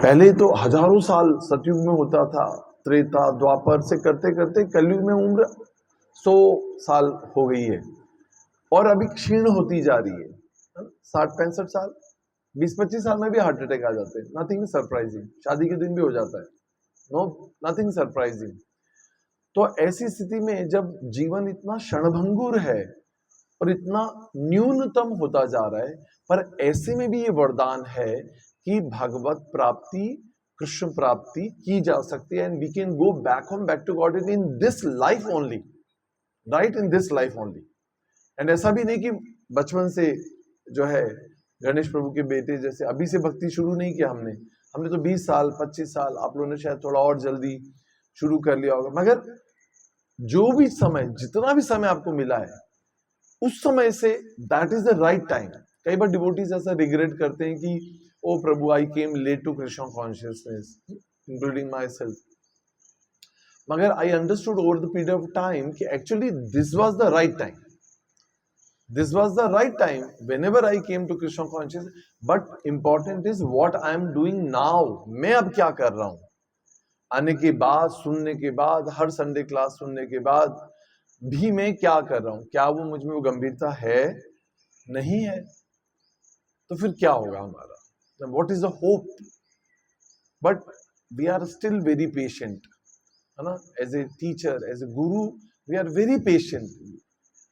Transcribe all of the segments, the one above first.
पहले तो हजारों साल सतयुग में होता था, त्रेता द्वापर से करते करते कलयुग में उम्र 100 साल हो गई है और अभी क्षीण होती जा रही है। 60-65 साल, 20-25 साल में भी हार्ट अटैक आ जाते हैं। नथिंग सरप्राइजिंग, शादी के दिन भी हो जाता है। No, nothing surprising. तो ऐसी स्थिति में जब जीवन इतना क्षणभंगुर है और इतना न्यूनतम होता जा रहा है, पर ऐसे में भी ये वरदान है कि भगवत प्राप्ति, कृष्ण प्राप्ति की जा सकती है, and we can go back home, back to God in this life only, right, in this life only. And ऐसा भी नहीं कि बचपन से जो है गणेश प्रभु के बेटे जैसे अभी से भक्ति शुरू नहीं किया हमने हमने तो 20 साल 25 साल, आप लोगों ने शायद थोड़ा और जल्दी शुरू कर लिया होगा, मगर जो भी समय, जितना भी समय आपको मिला है उस समय से that is the right time. कई बार डिवोटीज ऐसा रिग्रेट करते हैं कि ओ प्रभु, I came late to Krishna consciousness, including myself, मगर I understood over the period of time कि actually this was the right time, this was the right time whenever I came to Krishna consciousness, but important is what I am doing now। मैं अब क्या कर रहा हूं, आने के बाद, सुनने के बाद, हर संडे क्लास सुनने के बाद भी मैं क्या कर रहा हूं, क्या वो मुझ में वो गंभीरता है, नहीं है, तो फिर क्या होगा हमारा, what is the hope? But we are still very patient, है ना, as a teacher, as a guru, we are very patient।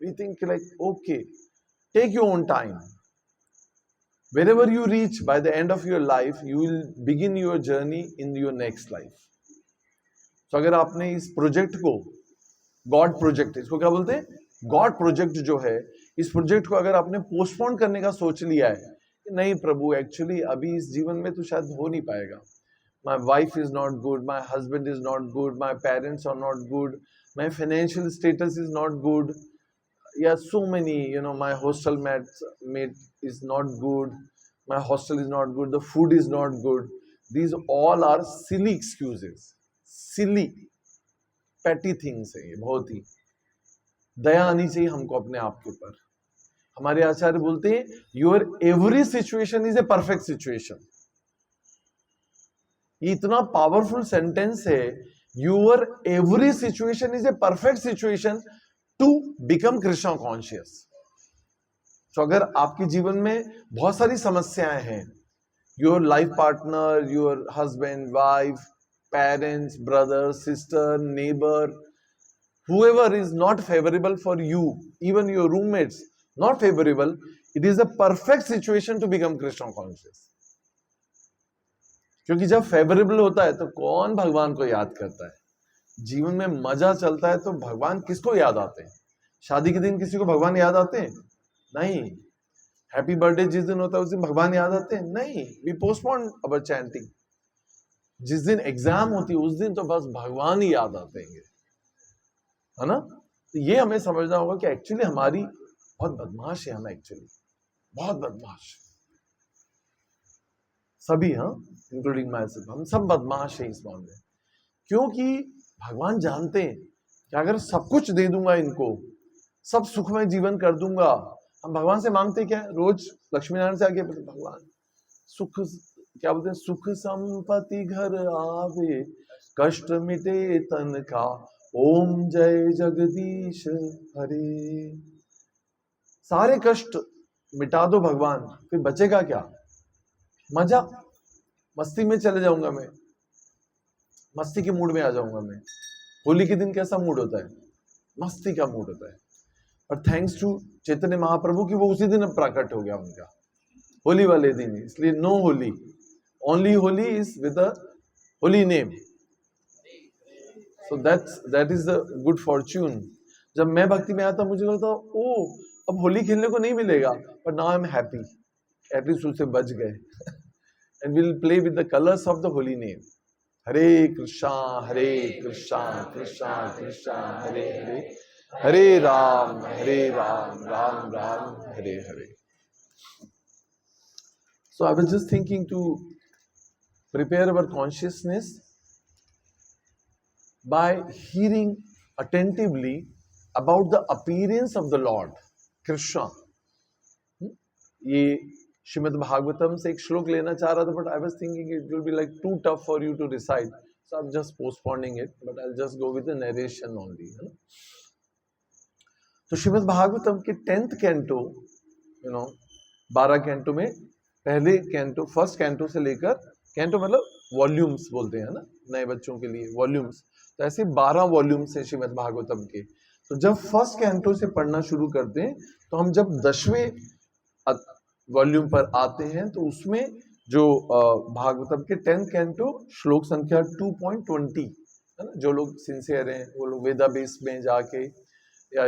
We think like, okay, take your own time. Wherever you reach by the end of your life, you will begin your journey in your next life. तो अगर आपने इस project को, God project, इसको क्या बोलते हैं, God project जो है, इस प्रोजेक्ट को अगर आपने पोस्टपोन करने का सोच लिया है कि नहीं प्रभु, एक्चुअली अभी इस जीवन में तो शायद हो नहीं पाएगा, my wife is not good, my husband is not good, my parents are not good, my financial status is not good, yeah, so many, my hostel mate is not good, my hostel is not good, the food is not good. These all are silly excuses, silly petty things है ये, बहुत ही दया आनी चाहिए हमको अपने आप के ऊपर। हमारे आचार्य बोलते हैं your every situation is a perfect situation. ये इतना पावरफुल सेंटेंस है, your every situation is a perfect situation to become Krishna conscious. तो अगर आपके जीवन में बहुत सारी समस्याएं हैं, your life partner, your husband, wife, parents, brother, sister, neighbour, whoever is not favorable for you, even your roommates not favorable, it is a perfect situation to become Krishna conscious। क्योंकि जब फेवरेबल होता है तो कौन भगवान को याद करता है, जीवन में मजा चलता है तो भगवान किसको याद आते हैं? शादी के दिन किसी को भगवान याद आते हैं? नहीं। हैप्पी बर्थडे जिस दिन होता है उस दिन भगवान याद आते हैं? नहीं। We postpone our chanting. जिस दिन एग्जाम होती है उस दिन तो बस भगवान ही याद आते हैं, है ना। तो ये हमें समझना होगा कि एक्चुअली हमारी बहुत बदमाश है, हम एक्चुअली बहुत बदमाश सभी, हाँ, इंक्लूडिंग माई सेल्फ, हम सब बदमाश हैं इस मामले। क्योंकि भगवान जानते हैं कि अगर सब कुछ दे दूंगा इनको, सब सुखमय जीवन कर दूंगा, हम भगवान से मांगते क्या है रोज, लक्ष्मी नारायण से आगे भगवान सुख, क्या बोलते हैं, सुख संपत्ति घर आवे, कष्ट मिटे तन का, ओम जय जगदीश हरे। सारे कष्ट मिटा दो भगवान, फिर बचेगा क्या? मजा, मस्ती में चले जाऊंगा मैं, मस्ती के मूड में आ जाऊंगा मैं। होली के दिन कैसा मूड होता है? मस्ती का मूड होता है। और थैंक्स टू चैतन्य महाप्रभु की वो उसी दिन प्रकट हो गया उनका, होली वाले दिन, इसलिए no Holi, only Holi is with the holy name. So that is the good fortune। जब मैं भक्ति में आता मुझे लगता ओ अब होली खेलने को नहीं मिलेगा, but now I'm happy, at least उससे बच गए। And we'll play with the colors of the holy name। Hare Krishna Krishna Krishna Hare Hare, Hare Ram Ram Ram Hare Hare. So I was just thinking to prepare our consciousness by hearing attentively about the appearance of the Lord Krishna। ये श्रीमद् भागवतम से एक श्लोक लेना चाह रहा था, but I was thinking it will be like too tough for you to recite, so I am just postponing it, but I will just go with the narration only, है ना। तो श्रीमद् भागवतम के 10th कैंटो, 12 कैंटो में पहले canto, first canto से लेकर, canto मतलब volumes बोलते हैं ना नए बच्चों के लिए, वॉल्यूम्स, तो ऐसे 12 वॉल्यूम्स है श्रीमद् भागवतम के। तो जब फर्स्ट कैंटो से पढ़ना शुरू करते हैं, तो हम जब 10वें वॉल्यूम पर आते हैं, तो उसमें जो भागवतम के 10th कैंटो श्लोक संख्या 2.20, है ना। जो लोग सिंसियर हैं वो लोग वेदाबेस में जाके या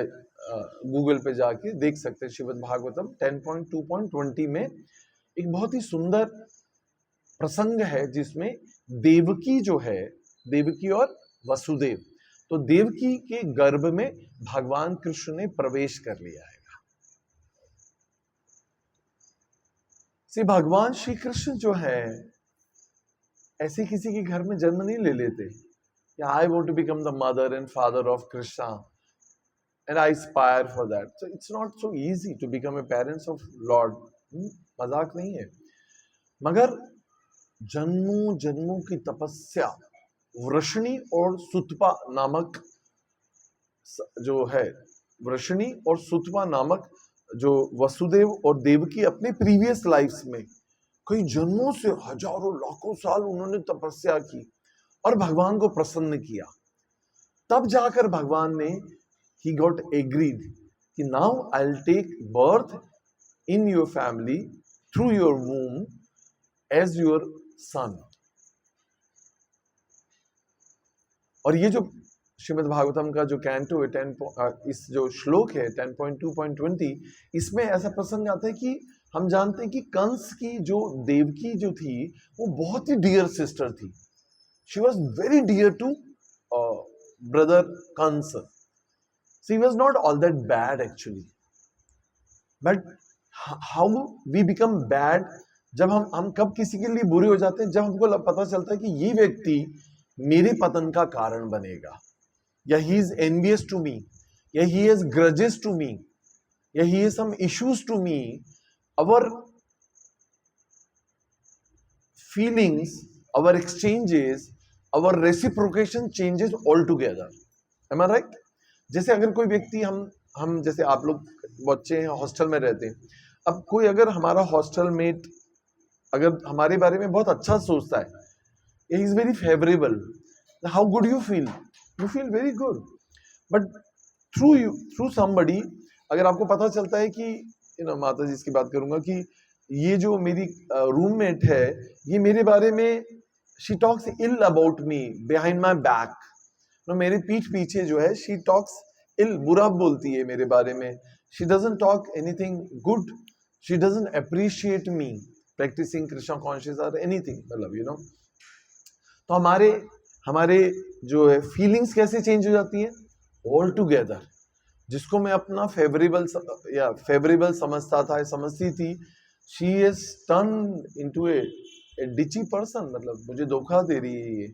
गूगल पे जाके देख सकते हैं। श्रीमद् भागवतम 10.2.20 में एक बहुत ही सुंदर प्रसंग है, जिसमें देवकी जो है, देवकी और वसुदेव, तो देवकी के गर्भ में भगवान कृष्ण ने प्रवेश कर लिया है। भगवान श्री कृष्ण जो है ऐसे किसी के घर में जन्म नहीं ले लेते, या I want to become the mother and father of Krishna and I aspire for that, so it's not so easy to become a parents of Lord. मजाक नहीं है, मगर जन्मों जन्मों की तपस्या, वृषणी और सुतपा नामक जो है, वृषणी और सुतपा नामक जो वसुदेव और देवकी अपने प्रीवियस लाइफ्स में कई जन्मों से, हजारों लाखों साल उन्होंने तपस्या की और भगवान को प्रसन्न किया। तब जाकर भगवान ने ही गॉट एग्रीड कि now I will take birth in your family through your womb as your son. और ये जो श्रीमद् भागवतम का जो कैंटो है, इस जो श्लोक है 10.2.20, इसमें ऐसा प्रसंग आता है कि हम जानते हैं कि कंस की जो देवकी जो थी वो बहुत ही डियर सिस्टर थी। She was very dear to brother Kans. She was not all that bad actually, but how we become bad, जब हम कब किसी के लिए बुरे हो जाते हैं, जब हमको पता चलता है कि ये व्यक्ति मेरे पतन का कारण बनेगा, या he is envious to me, या he has grudges to me, या he has some issues to me. Our feelings, our exchanges, our reciprocation changes altogether. Am I right? जैसे अगर कोई व्यक्ति, हम जैसे आप लोग बच्चे हैं, हॉस्टल में रहते हैं, अब कोई अगर हमारा हॉस्टल मेट अगर हमारे बारे में बहुत अच्छा सोचता है, he is very favorable, how good you feel? You feel very good. But through somebody, अगर आपको पता चलता है कि माता जी इसकी बात करूंगा कि ये जो मेरी रूममेट है, ये मेरे बारे में she talks ill about me behind my back, मेरे पीठ पीछे जो है she talks ill, बुरा बोलती है मेरे बारे में, she doesn't talk anything good, she doesn't appreciate me practicing Krishna consciousness or anything, मतलब तो हमारे जो है फीलिंग्स कैसे चेंज हो जाती है ऑल टुगेदर। जिसको मैं अपना फेवरेबल समझता था, समझती थी, she is turn into a ditchy person, मतलब मुझे धोखा दे रही है ये,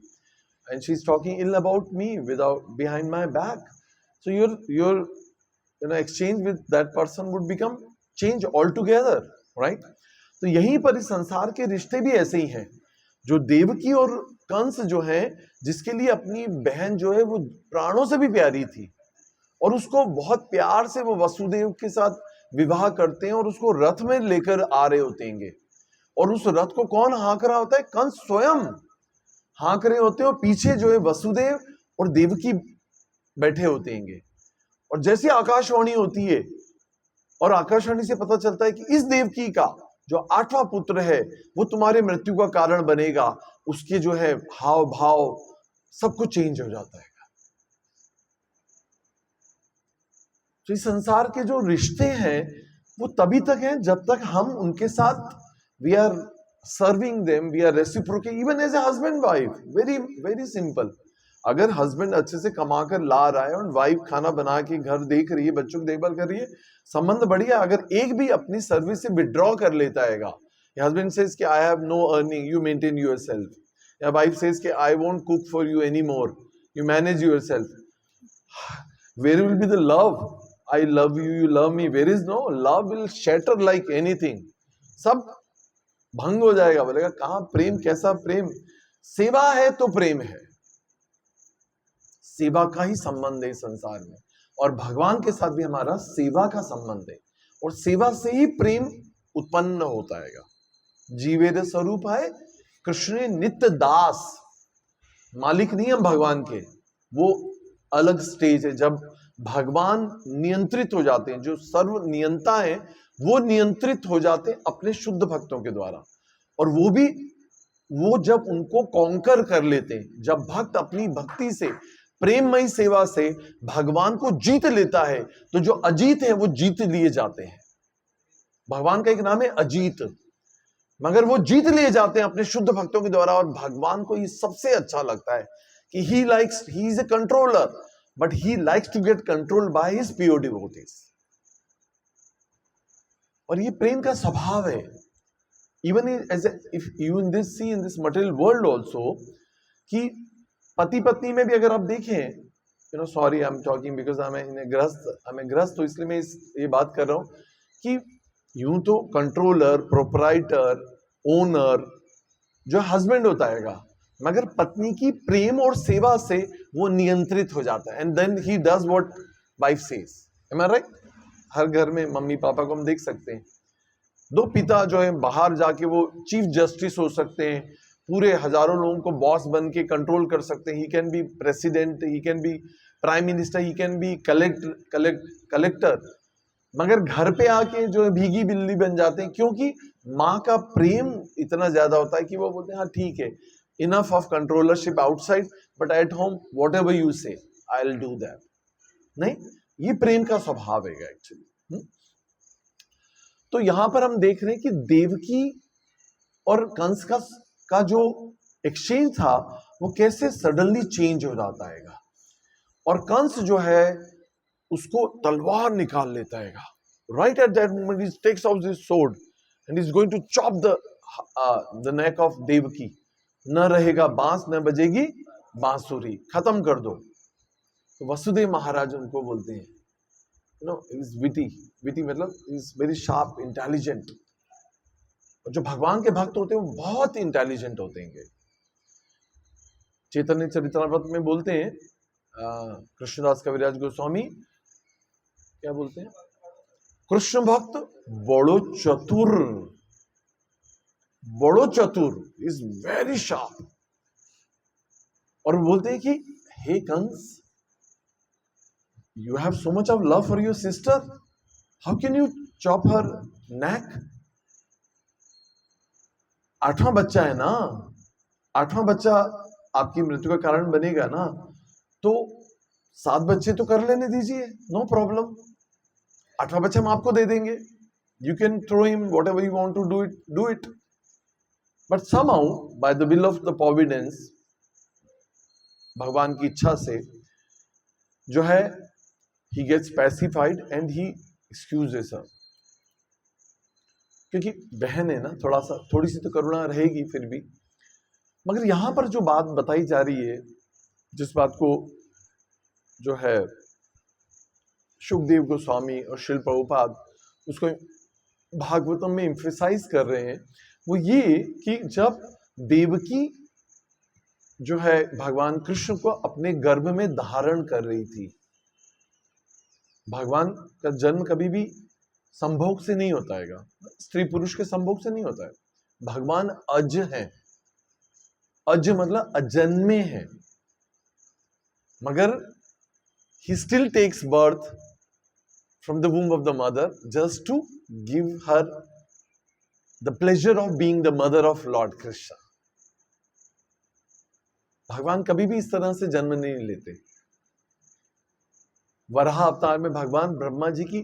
and she is talking ill about me without behind my back, so your exchange with that person would become change all together, right. तो यहीं पर इस संसार के रिश्ते भी ऐसे ही हैं, जो देवकी और कंस जो है, जिसके लिए अपनी बहन जो है वो प्राणों से भी प्यारी थी, और उसको बहुत प्यार से वो वसुदेव के साथ विवाह करते हैं और उसको रथ में लेकर आ रहे होते हैं, और उस रथ को कौन हाँक रहा होता है? कंस स्वयं हाँक रहे होते हैं, और पीछे जो है वसुदेव और देवकी बैठे होते हैं। और जैसी आकाशवाणी होती है, और आकाशवाणी से पता चलता है कि इस देवकी का जो 8वां पुत्र है वो तुम्हारे मृत्यु का कारण बनेगा, उसके जो है हाव भाव सब कुछ चेंज हो जाता है। तो इस संसार के जो रिश्ते हैं वो तभी तक हैं जब तक हम उनके साथ we are serving them, we are reciprocate, even as a husband wife. Very very simple. अगर हस्बैंड अच्छे से कमा कर ला रहा है और वाइफ खाना बना के घर देख रही है, बच्चों की देखभाल कर रही है, संबंध बढ़िया। अगर एक भी अपनी सर्विस से विड्रॉ कर लेता है, हस्बैंड सेज कि I have no earning, you maintain yourself, या वाइफ सेज कि I won't cook for you any more, you manage yourself, where will be the love? I love you, you love me. Where is no love will shatter like anything. सब भंग हो जाएगा, बोलेगा कहां प्रेम, कैसा प्रेम? सेवा है तो प्रेम है, सेवा का ही संबंध है इस संसार में, और भगवान के साथ भी हमारा सेवा का संबंध है, और सेवा से ही प्रेम उत्पन्न होता है। जीवेद स्वरूप है कृष्ण नित्य दास, मालिक नहीं हम भगवान के, वो अलग स्टेज है जब भगवान नियंत्रित हो जाते हैं, जो सर्व नियंता है वो नियंत्रित हो जाते हैं अपने शुद्ध भक्तों के द्वारा, और वो जब उनको कॉन्कर कर लेते हैं, जब भक्त अपनी भक्ति से, प्रेममयी सेवा से भगवान को जीत लेता है, तो जो अजीत है वो जीत लिए जाते हैं। भगवान का एक नाम है अजीत, मगर वो जीत लिए जाते हैं अपने शुद्ध भक्तों के द्वारा, और भगवान को ये सबसे अच्छा लगता है कि he is a controller, but he likes to get controlled by his pure devotees. और ये प्रेम का स्वभाव है, even as if you in this see in this material world also, कि पति पत्नी में भी अगर आप देखें, sorry I am talking because I am ग्रस्त, तो इसलिए मैं ये बात कर रहा हूं कि यूं तो कंट्रोलर, प्रोपराइटर, ओनर जो हस्बैंड होता है, मगर पत्नी की प्रेम और सेवा से वो नियंत्रित हो जाता है, and then he does what wife says. Am I right? हर घर में मम्मी पापा को हम देख सकते हैं, दो पिता जो है बाहर जाके वो चीफ जस्टिस हो सकते हैं, पूरे हजारों लोगों को बॉस बन के कंट्रोल कर सकते हैं, he can be president, he can be prime minister, he can be collector, मगर घर पे आके जो है भीगी बिल्ली बन जाते हैं, क्योंकि माँ का प्रेम इतना ज्यादा होता है कि वो बोलते हैं हाँ ठीक है, enough of controllership outside, but at home whatever you say I will do that. नहीं, ये प्रेम का स्वभाव है एक्चुअली। तो यहां पर हम देख रहे हैं कि देवकी और कंस का जो एक्सचेंज था वो कैसे सडनली चेंज हो जाता है, और कंस जो है उसको तलवार निकाल लेता है। Right at that moment he takes out his sword and is going to chop the neck of Devaki. न रहेगा बांस, न बजेगी बांसुरी, खत्म कर दो। तो वसुदेव महाराज उनको बोलते हैं, इज विटी मतलब इज वेरी शार्प, इंटेलिजेंट। और जो भगवान के भक्त होते हैं वो बहुत इंटेलिजेंट होते हैं। चैतन्य चरितमृत में बोलते हैं कृष्णदास कविराज गोस्वामी क्या बोलते हैं, कृष्ण भक्त बड़ो चतुर इज वेरी शार्प। और बोलते हैं कि हे Kans, you have so much of love for your sister, how can you chop her neck? 8वां बच्चा है ना, 8वां बच्चा आपकी मृत्यु का कारण बनेगा ना, तो 7 बच्चे तो कर लेने दीजिए, नो प्रॉब्लम। 8वां बच्चा हम आपको दे देंगे, you can throw him whatever you want to do it, but somehow by the will of the providence, भगवान की इच्छा से जो है he gets pacified and he excuses her, क्योंकि बहन है ना, थोड़ी सी तो करुणा रहेगी फिर भी। मगर यहां पर जो बात बताई जा रही है, जिस बात को जो है शुकदेव गोस्वामी और श्रील प्रभुपाद उसको भागवतम में एम्फेसाइज कर रहे हैं, वो ये कि जब देवकी जो है भगवान कृष्ण को अपने गर्भ में धारण कर रही थी, भगवान का जन्म कभी भी संभोग से नहीं होता है, स्त्री पुरुष के संभोग से नहीं होता है। भगवान अज है, अज मतलब अजन्मे है, मगर he still takes birth from the womb of the mother just to give her the pleasure of being the mother of Lord Krishna. भगवान कभी भी इस तरह से जन्म नहीं लेते। वराह अवतार में भगवान ब्रह्मा जी की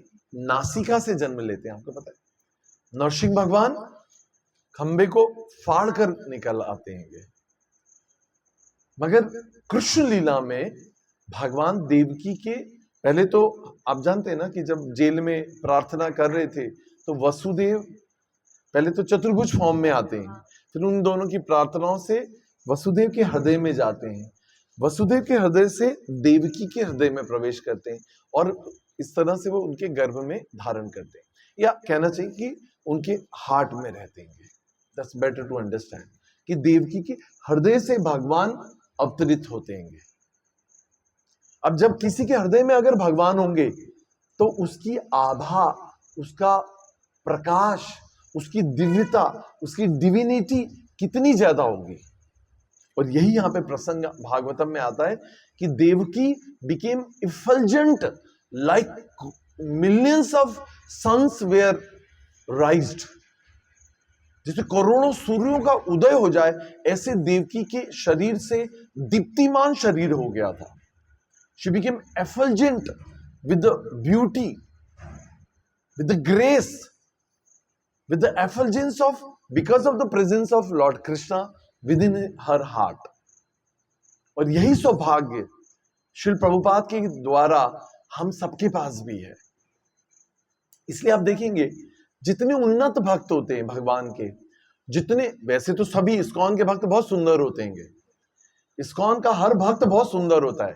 नासिका से जन्म लेते हैं, आपको पता है। नरसिंह भगवान खंबे को फाड़ कर निकल आते हैं। मगर कृष्ण लीला में भगवान देवकी के, पहले तो आप जानते हैं ना कि जब जेल में प्रार्थना कर रहे थे तो वसुदेव पहले तो चतुर्भुज फॉर्म में आते हैं, फिर उन दोनों की प्रार्थनाओं से वसुदेव के हृदय में जाते हैं, वसुदेव के हृदय से देवकी के हृदय में प्रवेश करते हैं, और इस तरह से वो उनके गर्भ में धारण करते हैं, या कहना चाहिए कि उनके हार्ट में रहते हैं। दैट्स बेटर टू अंडरस्टैंड कि देवकी के हृदय से भगवान अवतरित होते हैं। अब जब किसी के हृदय में अगर भगवान होंगे तो उसकी आभा, उसका प्रकाश, उसकी दिव्यता, उसकी डिविनिटी कितनी ज्यादा होगी। और यही यहां पे प्रसंग भागवतम में आता है कि Devaki became effulgent like millions of suns were raised. जैसे करोड़ों सूर्यों का उदय हो जाए, ऐसे देवकी के शरीर से दीप्तिमान शरीर हो गया था। She became effulgent with the beauty, with the grace, with the effulgence of, because of the presence of Lord Krishna within her heart. और यही सौभाग्य श्री प्रभुपाद के द्वारा हम सबके पास भी है। इसलिए आप देखेंगे जितने उन्नत भक्त होते हैं भगवान के, जितने, वैसे तो सभी इस्कॉन के भक्त बहुत सुंदर होते हैं, इस्कॉन का हर भक्त बहुत सुंदर होता है,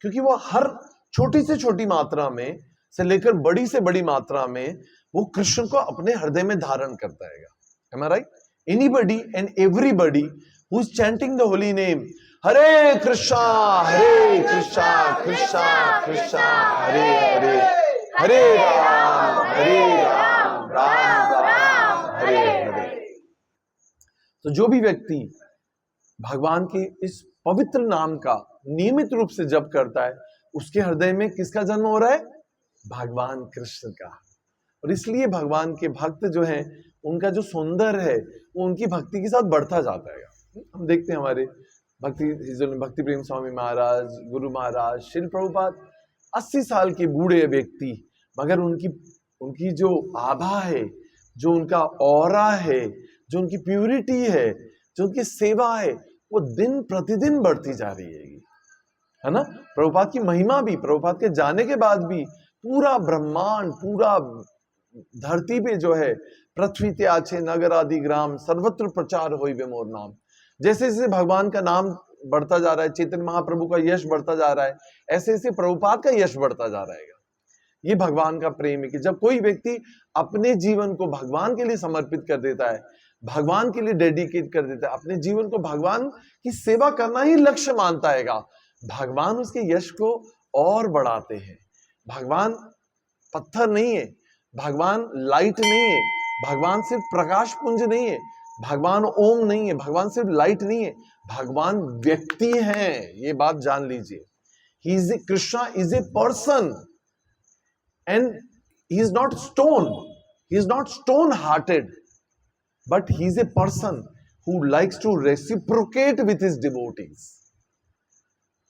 क्योंकि वो हर छोटी से छोटी मात्रा में से लेकर बड़ी से बड़ी मात्रा में वो कृष्ण को अपने हृदय में धारण करता है। Am I right? Anybody and everybody who is chanting the holy name, Hare Krishna, Krishna Krishna, Hare Hare, Hare Ram, Ram Ram, Hare Hare। तो जो भी व्यक्ति भगवान के इस पवित्र नाम का नियमित रूप से जप करता है, उसके हृदय में किसका जन्म हो रहा है? भगवान कृष्ण का। और इसलिए भगवान के भक्त जो हैं, उनका जो सौंदर्य है वो उनकी भक्ति के साथ बढ़ता जाता है। हम देखते हैं हमारे भक्ति प्रेम स्वामी महाराज, गुरु महाराज, श्री प्रभुपाद 80 साल के बूढ़े व्यक्ति, मगर उनकी जो आभा है, जो उनका ऑरा है, जो उनकी प्यूरिटी है, जो उनकी सेवा है, वो दिन प्रतिदिन बढ़ती जा रही है ना। प्रभुपाद की महिमा भी, प्रभुपाद के जाने के बाद भी पूरा ब्रह्मांड, पूरा धरती पे जो है, पृथ्वी ते आछे नगर आदि ग्राम, सर्वत्र प्रचार होई वे मोर नाम। जैसे जैसे भगवान का नाम बढ़ता जा रहा है, चैतन्य महाप्रभु का यश बढ़ता जा रहा है, ऐसे ऐसे प्रभुपाद का यश बढ़ता जा रहा है। ये भगवान का प्रेम है कि जब कोई व्यक्ति अपने जीवन को भगवान के लिए समर्पित कर देता है, भगवान के लिए डेडिकेट कर देता है, अपने जीवन को भगवान की सेवा करना ही लक्ष्य मानता है, भगवान उसके यश को और बढ़ाते हैं। भगवान पत्थर नहीं है, भगवान लाइट नहीं है, भगवान सिर्फ प्रकाश पुंज नहीं है, भगवान ओम नहीं है, भगवान सिर्फ लाइट नहीं है, भगवान व्यक्ति है। ये बात जान लीजिए। He is a, Krishna is a person and he is not stone, he is not stone hearted, but he is a person who likes to reciprocate with his devotees.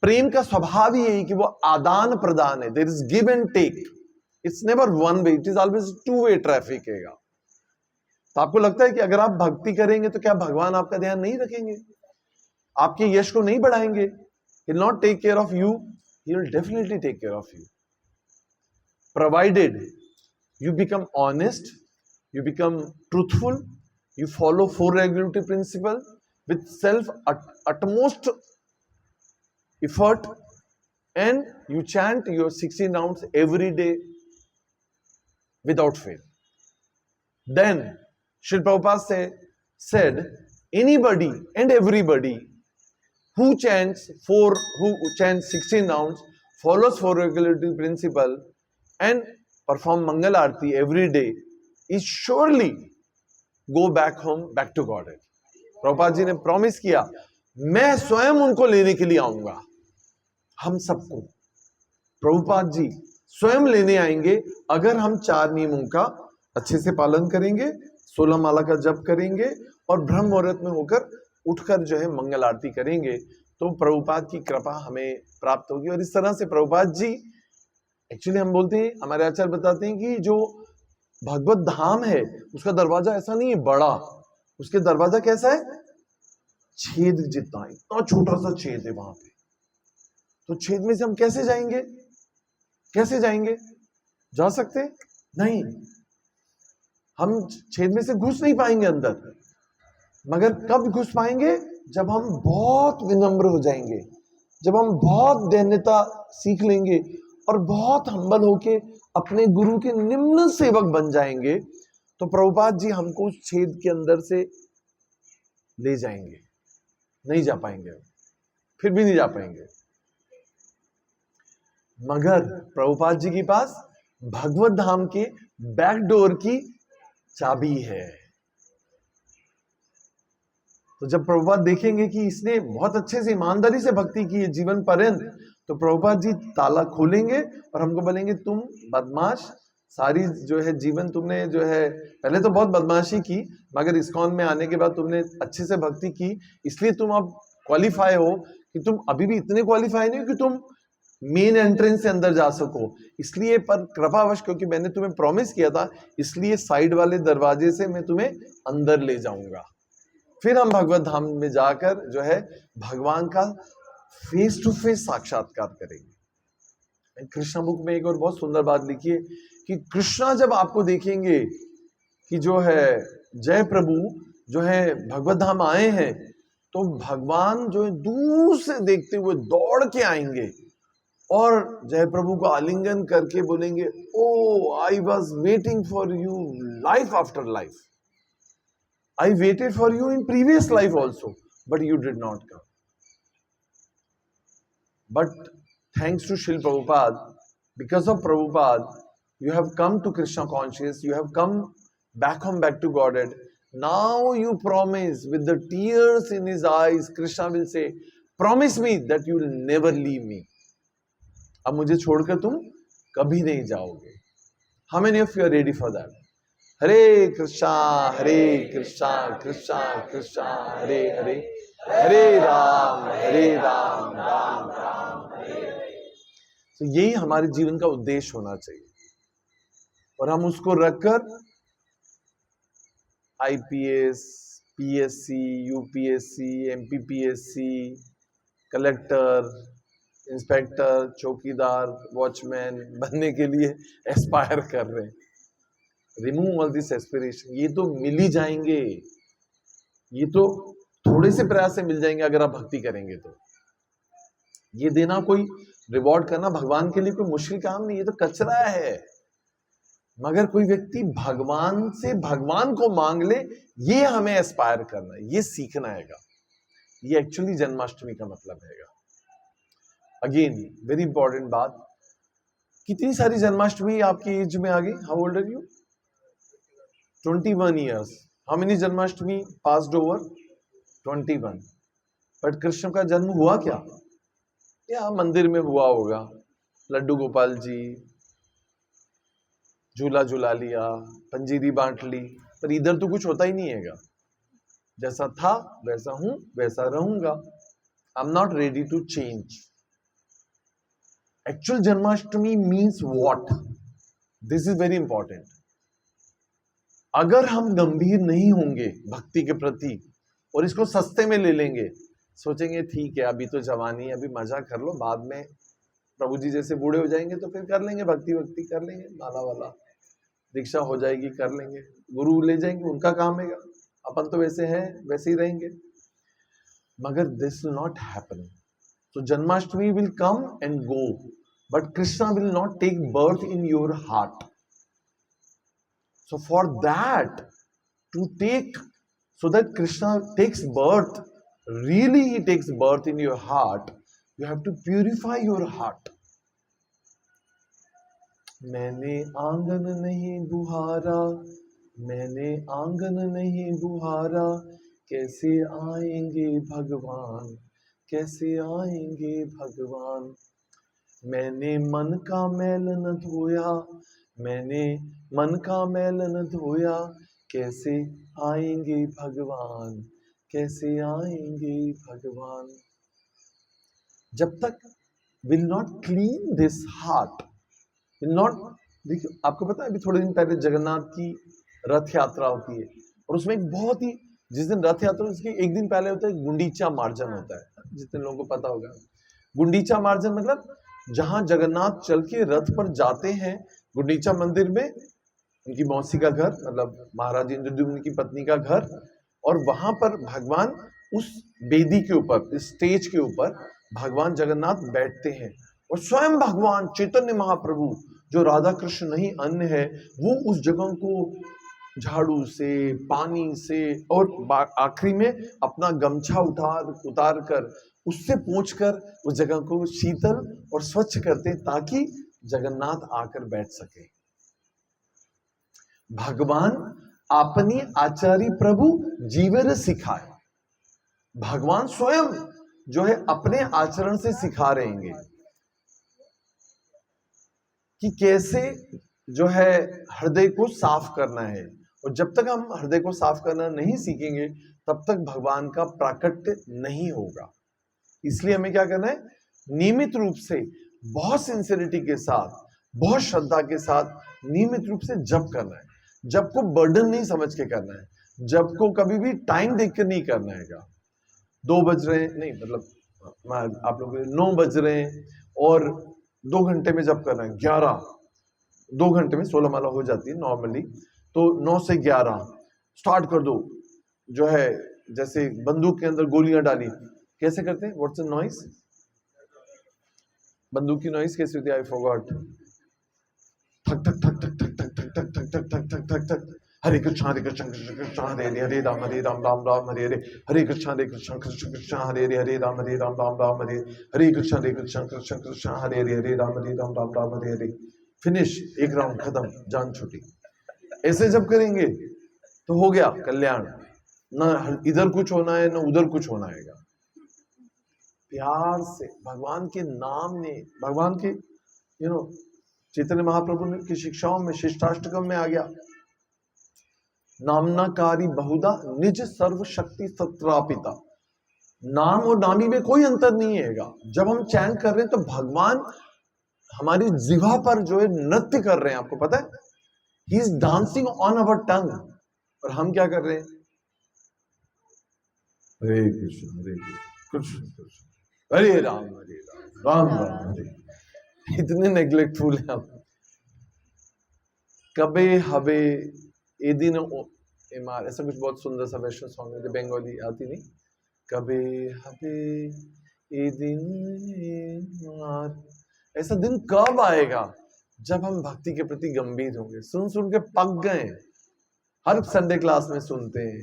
प्रेम का स्वभाव ही यही कि वो आदान प्रदान है। There is give and take, it's never one way, it is always two way traffic है। तो आपको लगता है कि अगर आप भक्ति करेंगे तो क्या भगवान आपका ध्यान नहीं रखेंगे, आपके यश को नहीं बढ़ाएंगे? He will not take care of you, he will definitely take care of you, provided you become honest, you become truthful, you follow 4 regulative principles with self utmost effort, and you chant your 16 rounds every day without fail. Then Srila Prabhupada said, anybody and everybody who chants 16 rounds, follows 4 regulative principle and perform Mangal Aarti every day is surely go back home, back to Godhead. Prabhupada ji ने promise किया, मैं स्वयं उनको लेने के लिए आऊंगा। हम सबको प्रभुपाद जी स्वयं लेने आएंगे अगर हम 4 नियमों का अच्छे से पालन करेंगे, 16 माला का जप करेंगे और ब्रह्म मुहूर्त में होकर उठकर जो है मंगल आरती करेंगे, तो प्रभुपाद की कृपा हमें प्राप्त होगी। और इस तरह से प्रभुपाद जी, एक्चुअली हम बोलते हैं, हमारे आचार्य बताते हैं कि जो भगवत धाम है उसका दरवाजा ऐसा नहीं है बड़ा, उसके दरवाजा कैसा है? छेद जितना, इतना छोटा सा छेद है वहां पे। तो छेद में से हम कैसे जाएंगे? कैसे जाएंगे? जा सकते नहीं, हम छेद में से घुस नहीं पाएंगे अंदर। मगर कब घुस पाएंगे? जब हम बहुत विनम्र हो जाएंगे, जब हम बहुत दैन्यता सीख लेंगे और बहुत हम्बल होके अपने गुरु के निम्न सेवक बन जाएंगे, तो प्रभुपाद जी हमको उस छेद के अंदर से ले जाएंगे, नहीं जा पाएंगे, फिर भी नहीं जा पाएंगे। मगर प्रभुपाद जी के पास भगवत धाम के बैक डोर की चाबी है। तो जब प्रभुपाद देखेंगे कि इसने बहुत अच्छे से ईमानदारी से भक्ति की है जीवन पर्यंत, तो प्रभुपाद जी ताला खोलेंगे और हमको बोलेंगे तुम बदमाश, सारी जो है जीवन तुमने जो है पहले तो बहुत बदमाशी की, मगर इस्कॉन में आने के बाद तुमने अच्छे से भक्ति की, इसलिए तुम अब क्वालिफाई हो कि तुम अभी भी इतने क्वालिफाई नहीं हो कि तुम मेन एंट्रेंस से अंदर जा सको, इसलिए पर कृपावश क्योंकि मैंने तुम्हें प्रॉमिस किया था, इसलिए साइड वाले दरवाजे से मैं तुम्हें अंदर ले जाऊंगा। फिर हम भगवत धाम में जाकर जो है भगवान का फेस टू फेस साक्षात्कार करेंगे। कृष्णा बुक में एक और बहुत सुंदर बात लिखी है कि कृष्णा जब आपको देखेंगे कि जो है जय प्रभु जो है भगवत धाम आए हैं, तो भगवान जो है दूर से देखते हुए दौड़ के आएंगे और जय प्रभु को आलिंगन करके बोलेंगे, oh I was waiting for you life after life, I waited for you in previous life also, but you did not come. But thanks to Srila Prabhupada, because of Prabhupada, you have come to Krishna conscious, you have come back home, back to Godhead. Now you promise with the tears in his eyes, Krishna will say, promise me that you will never leave me. अब मुझे छोड़कर तुम कभी नहीं जाओगे. How many of you are ready for that? हरे कृष्णा कृष्णा कृष्णा हरे हरे, हरे राम राम राम हरे हरे। तो यही हमारे जीवन का उद्देश्य होना चाहिए और हम उसको रखकर IPS, PSC, UPSC, MPPSC, collector, inspector, चौकीदार, वॉचमैन बनने के लिए एस्पायर कर रहे हैं। रिमूव ऑल दिस एस्पिरेशन, ये तो मिल ही जाएंगे, ये तो थोड़े से प्रयास से मिल जाएंगे अगर आप भक्ति करेंगे तो। ये देना कोई रिवॉर्ड करना भगवान के लिए कोई मुश्किल काम नहीं, ये तो कचरा है। मगर कोई व्यक्ति भगवान से भगवान को मांग ले, ये हमें एस्पायर करना है, ये सीखना हैगा। ये एक्चुअली जन्माष्टमी का मतलब हैगा। अगेन वेरी इंपॉर्टेंट बात, कितनी सारी जन्माष्टमी आपकी एज में आ गई? How old are you? 21 years. How many Janmashtami passed over? 21. But Krishna का जन्म हुआ क्या? या मंदिर में हुआ होगा, लड्डू गोपाल जी, झूला झूला लिया, पंजीरी बांट ली, पर इधर तो कुछ होता ही नहीं हैगा। जैसा था वैसा हूं, वैसा रहूंगा। I am not ready to change. Actual Janmashtami means what? This is very important. अगर हम गंभीर नहीं होंगे भक्ति के प्रति और इसको सस्ते में ले लेंगे, सोचेंगे ठीक है अभी तो जवानी है, अभी मजा कर लो, बाद में प्रभु जी जैसे बूढ़े हो जाएंगे तो फिर कर लेंगे भक्ति कर लेंगे, माला वाला दीक्षा हो जाएगी कर लेंगे, गुरु ले जाएंगे, उनका काम है, अपन तो वैसे हैं वैसे ही रहेंगे। मगर this will not happen. So Janmashtami will come and go, but Krishna will not take birth in your heart. So for that, so that Krishna takes birth, really he takes birth in your heart, you have to purify your heart. मैंने आंगन नहीं बुहारा, मैंने आंगन नहीं बुहारा, कैसे आएंगे भगवान, कैसे आएंगे भगवान। मैंने मन का मैल न धोया, मैंने मन का मैल न धोया, कैसे आएंगे भगवान, कैसे आएंगे भगवान। जब तक will not clean this heart, will not, देखिए आपको पता है अभी थोड़े दिन पहले जगन्नाथ की रथ यात्रा होती है और उसमें एक बहुत ही, जिस दिन रथ यात्रा उसके एक दिन पहले होता है गुंडीचा मार्जन होता है, जितने लोगों को पता होगा। गुंडीचा मार्जन मतलब जहां जगन्नाथ चल के रथ पर जाते हैं गुंडीचा मंदिर में, उनकी मौसी का घर, मतलब महाराज इंद्रद्युम्न की पत्नी का घर, और वहां पर भगवान उस वेदी के ऊपर, इस स्टेज के ऊपर भगवान जगन्नाथ बैठते हैं और स्वयं भगवान चैतन्य महाप्रभु जो राधा कृष्ण नहीं अन्य है, वो उस जगह को झाड़ू से, पानी से, और आखिरी में अपना गमछा उतार कर उससे पोंछ कर उस जगह को शीतल और स्वच्छ करते ताकि जगन्नाथ आकर बैठ सके। भगवान अपनी आचार्य प्रभु जीवन सिखाए। भगवान स्वयं जो है अपने आचरण से सिखा रहेंगे कि कैसे जो है हृदय को साफ करना है। और जब तक हम हृदय को साफ करना नहीं सीखेंगे तब तक भगवान का प्राकट्य नहीं होगा। इसलिए हमें क्या करना है, नियमित रूप से, बहुत सिंसियरिटी के साथ, बहुत श्रद्धा के साथ नियमित रूप से जप करना है। जप को बर्डन नहीं समझ के करना है। जप को कभी भी टाइम देखकर नहीं करना है। 2 बज रहे हैं नहीं, मतलब आप लोग 9 बज रहे हैं और 2 घंटे में जप करना है। 2 घंटे में 16 माला हो जाती है नॉर्मली, तो 9 से 11 स्टार्ट कर दो। जो है जैसे बंदूक के अंदर गोलियां डाली, कैसे करते हैं? What's the noise? बंदूक की नॉइस कैसे होती है? I forgot. ठक ठक ठक ठक ठक ठक ठक ठक ठक ठक ठक ठक ठक। हरे कृष्ण कृष्ण कृष्ण हरे हरे, हरे राम राम राम हरे हरे, हरे कृष्ण कृष्ण कृष्ण हरे हरे, हरे राम राम हरे, हरे कृष्ण कृष्ण कृष्ण हरे हरे, हरे राम राम हरे हरे। फिनिश, एक राउंड खत्म, जान छुटी। ऐसे जब करेंगे तो हो गया कल्याण। ना इधर कुछ होना है ना उधर कुछ होना है। प्यार से भगवान के नाम ने, भगवान के चैतन्य महाप्रभु की शिक्षाओं में, शिष्टाष्टकम में आ गया, नामनाकारी बहुधा निज सर्व शक्ति सत्रापिता। नाम और नामी में कोई अंतर नहीं है। जब हम चैंट कर रहे हैं तो भगवान हमारी जिह्वा पर जो है नृत्य कर रहे हैं। आपको पता है, he is dancing on our tongue. और हम क्या कर रहे हैं? हरे कृष्ण हरे कृष्ण कृष्ण हरे राम राम राम हरे। इतने नेग्लेक्टफुल हैं आप। कबे हबे ए दिन इमार, ऐसा कुछ बहुत सुंदर सा वैष्णव सॉन्ग है, बंगाली आती नहीं। कबे हबे ए दिन इमार। ऐसा दिन कब आएगा जब हम भक्ति के प्रति गंभीर होंगे। सुन के पक गए। हर संडे क्लास में सुनते हैं,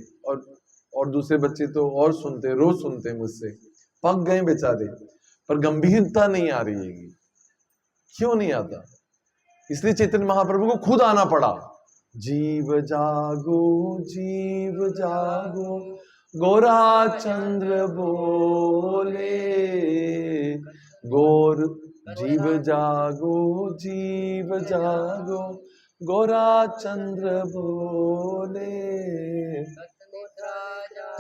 और दूसरे बच्चे तो और सुनते हैं, रोज सुनते हैं मुझसे। पक गए बेचारे, पर गंभीरता नहीं आ रही है। क्यों नहीं आता? इसलिए चैतन्य महाप्रभु को खुद आना पड़ा। जीव जागो गोरा चंद्र बोले, गौर जीव जागो गोरा चंद्र बोले,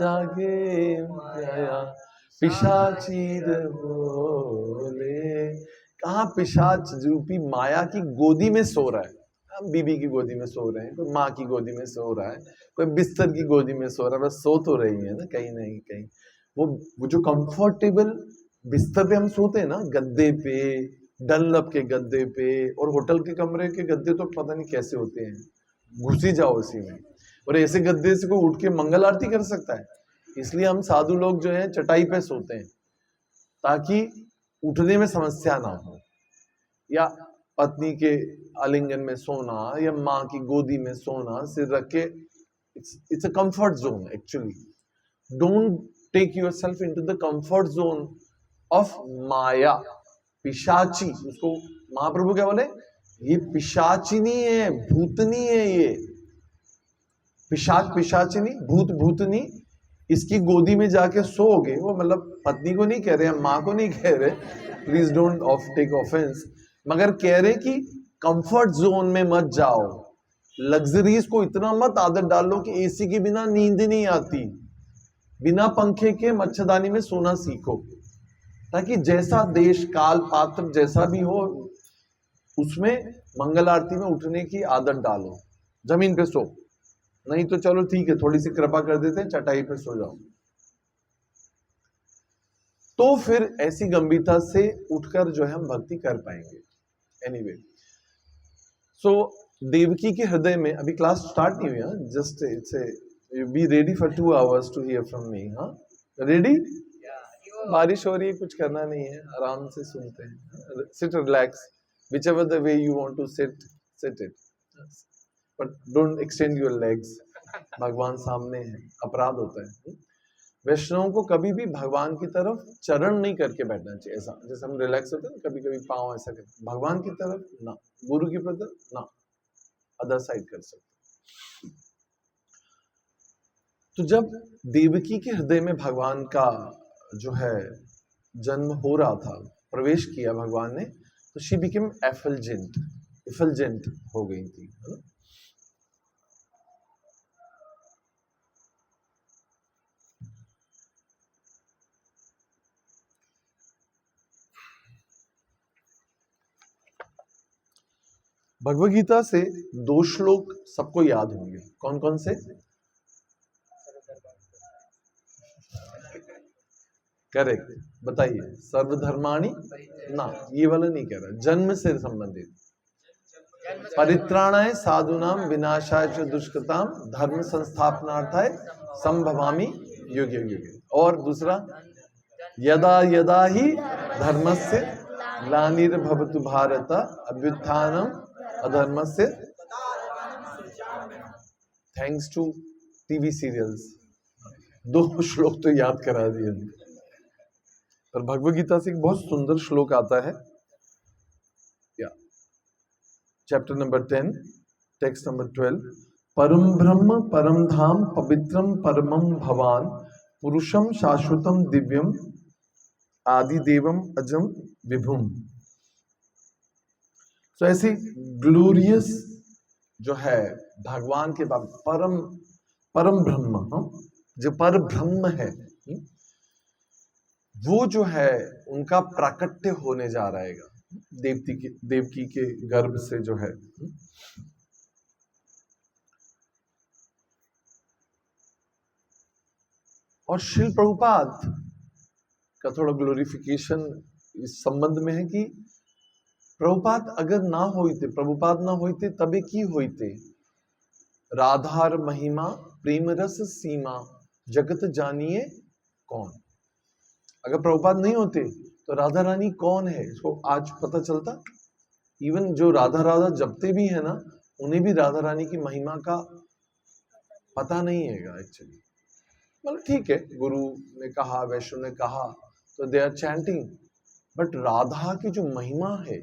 जागे माया पिशाचीर बोले। कहाँ पिशाच रूपी माया की गोदी में सो रहा है। हम बीबी की गोदी में सो रहे हैं, कोई माँ की गोदी में सो रहा है, कोई बिस्तर की गोदी में सो रहा है। बस सो तो रही है ना कहीं नहीं कहीं। वो जो कंफर्टेबल बिस्तर पे हम सोते हैं ना, गद्दे पे, डनलप के गद्दे पे, और होटल के कमरे के गद्दे तो पता नहीं कैसे होते हैं, घुसी जाओ उसी में। और ऐसे गद्दे से कोई उठ के मंगल आरती कर सकता है? इसलिए हम साधु लोग जो है चटाई पे सोते हैं, ताकि उठने में समस्या ना हो। या पत्नी के आलिंगन में सोना, या माँ की गोदी में सोना सिर रख के, it's a comfort zone actually. Don't take yourself into the comfort zone of maya, पिशाची। उसको महाप्रभु क्या बोले? ये पिशाचिनी है, भूतनी है। ये पिशाचिनी, भूतनी। इसकी गोदी में जाके सोओगे, वो मतलब पत्नी को नहीं कह रहे हैं, माँ को नहीं कह रहे, प्लीज डोंट टेक ऑफेंस, मगर कह रहे कि कंफर्ट जोन में मत जाओ। लग्जरीज को इतना मत आदत डालो कि एसी के बिना नींद नहीं आती। बिना पंखे के मच्छरदानी में सोना सीखो, ताकि जैसा देश काल पात्र जैसा भी हो, उसमें मंगल आरती में उठने की आदत डालो। जमीन पे सो, नहीं तो चलो ठीक है, थोड़ी सी कृपा कर देते हैं, चटाई पे सो जाओ। तो फिर ऐसी गंभीरता से उठकर जो है हम भक्ति कर पाएंगे। एनीवे, सो देवकी के हृदय में, अभी क्लास स्टार्ट नहीं हुई, just it's you be ready for 2 hours to hear from me. हाँ, रेडी? बारिश हो रही है, कुछ करना नहीं है, आराम से सुनते हैं। Seat relax, whichever the way you want to sit it. But don't extend your legs, भगवान सामने है, अपराध होता है। वैष्णवों को कभी भी भगवान की तरफ चरण नहीं करके बैठना चाहिए, ऐसा जैसे हम रिलैक्स होते हैं कभी कभी पाँव ऐसा करके, भगवान की तरफ ना, गुरु की तरफ ना, अदर साइड कर सकते। तो जब देवकी के हृदय में भगवान का जो है जन्म हो रहा था, प्रवेश किया भगवान ने, तो शी बिकेम एफलजेंट हो गई थी, है ना। भगवद गीता से 2 श्लोक सबको याद होंगे, कौन कौन से? करेक्ट, बताइए। सर्वधर्माणि ना, ये वाला नहीं कह रहा, जन्म से संबंधित। परित्राणाय साधुनाम विनाशाय च दुष्कृताम धर्म संस्थापनार्थाय संभवामि युगे युगे। और दूसरा, यदा यदा ही धर्मस्य ग्लानिर्भवतु भारत अभ्युत्थानम अधर्मस्य। थैंक्स टू टीवी सीरियल्स 2 श्लोक तो याद करा दिए। पर भगवद गीता से एक बहुत सुंदर श्लोक आता है, चैप्टर नंबर 10, टेक्स्ट नंबर 12। परम ब्रह्म परम धाम पवित्रम परमम भवान पुरुषम शाश्वतम दिव्यम आदि देवम अजम विभुम। तो ऐसी ग्लोरियस जो है भगवान के बाद परम ब्रह्म, जो पर ब्रह्म है, वो जो है उनका प्राकट्य होने जा रहेगा देवकी के गर्भ से जो है। और श्रील प्रभुपाद का थोड़ा ग्लोरिफिकेशन इस संबंध में है कि प्रभुपाद अगर ना होते तबे की होते राधार महिमा प्रेम रस सीमा जगत जानिए कौन। अगर प्रभुपाद नहीं होते तो राधा रानी कौन है इसको आज पता चलता। इवन जो राधा राधा जपते भी है ना, उन्हें भी राधा रानी की महिमा का पता नहीं है एक्चुअली। मतलब ठीक है, गुरु ने कहा, वैष्णव ने कहा, तो they are chanting, but Radha की जो महिमा है,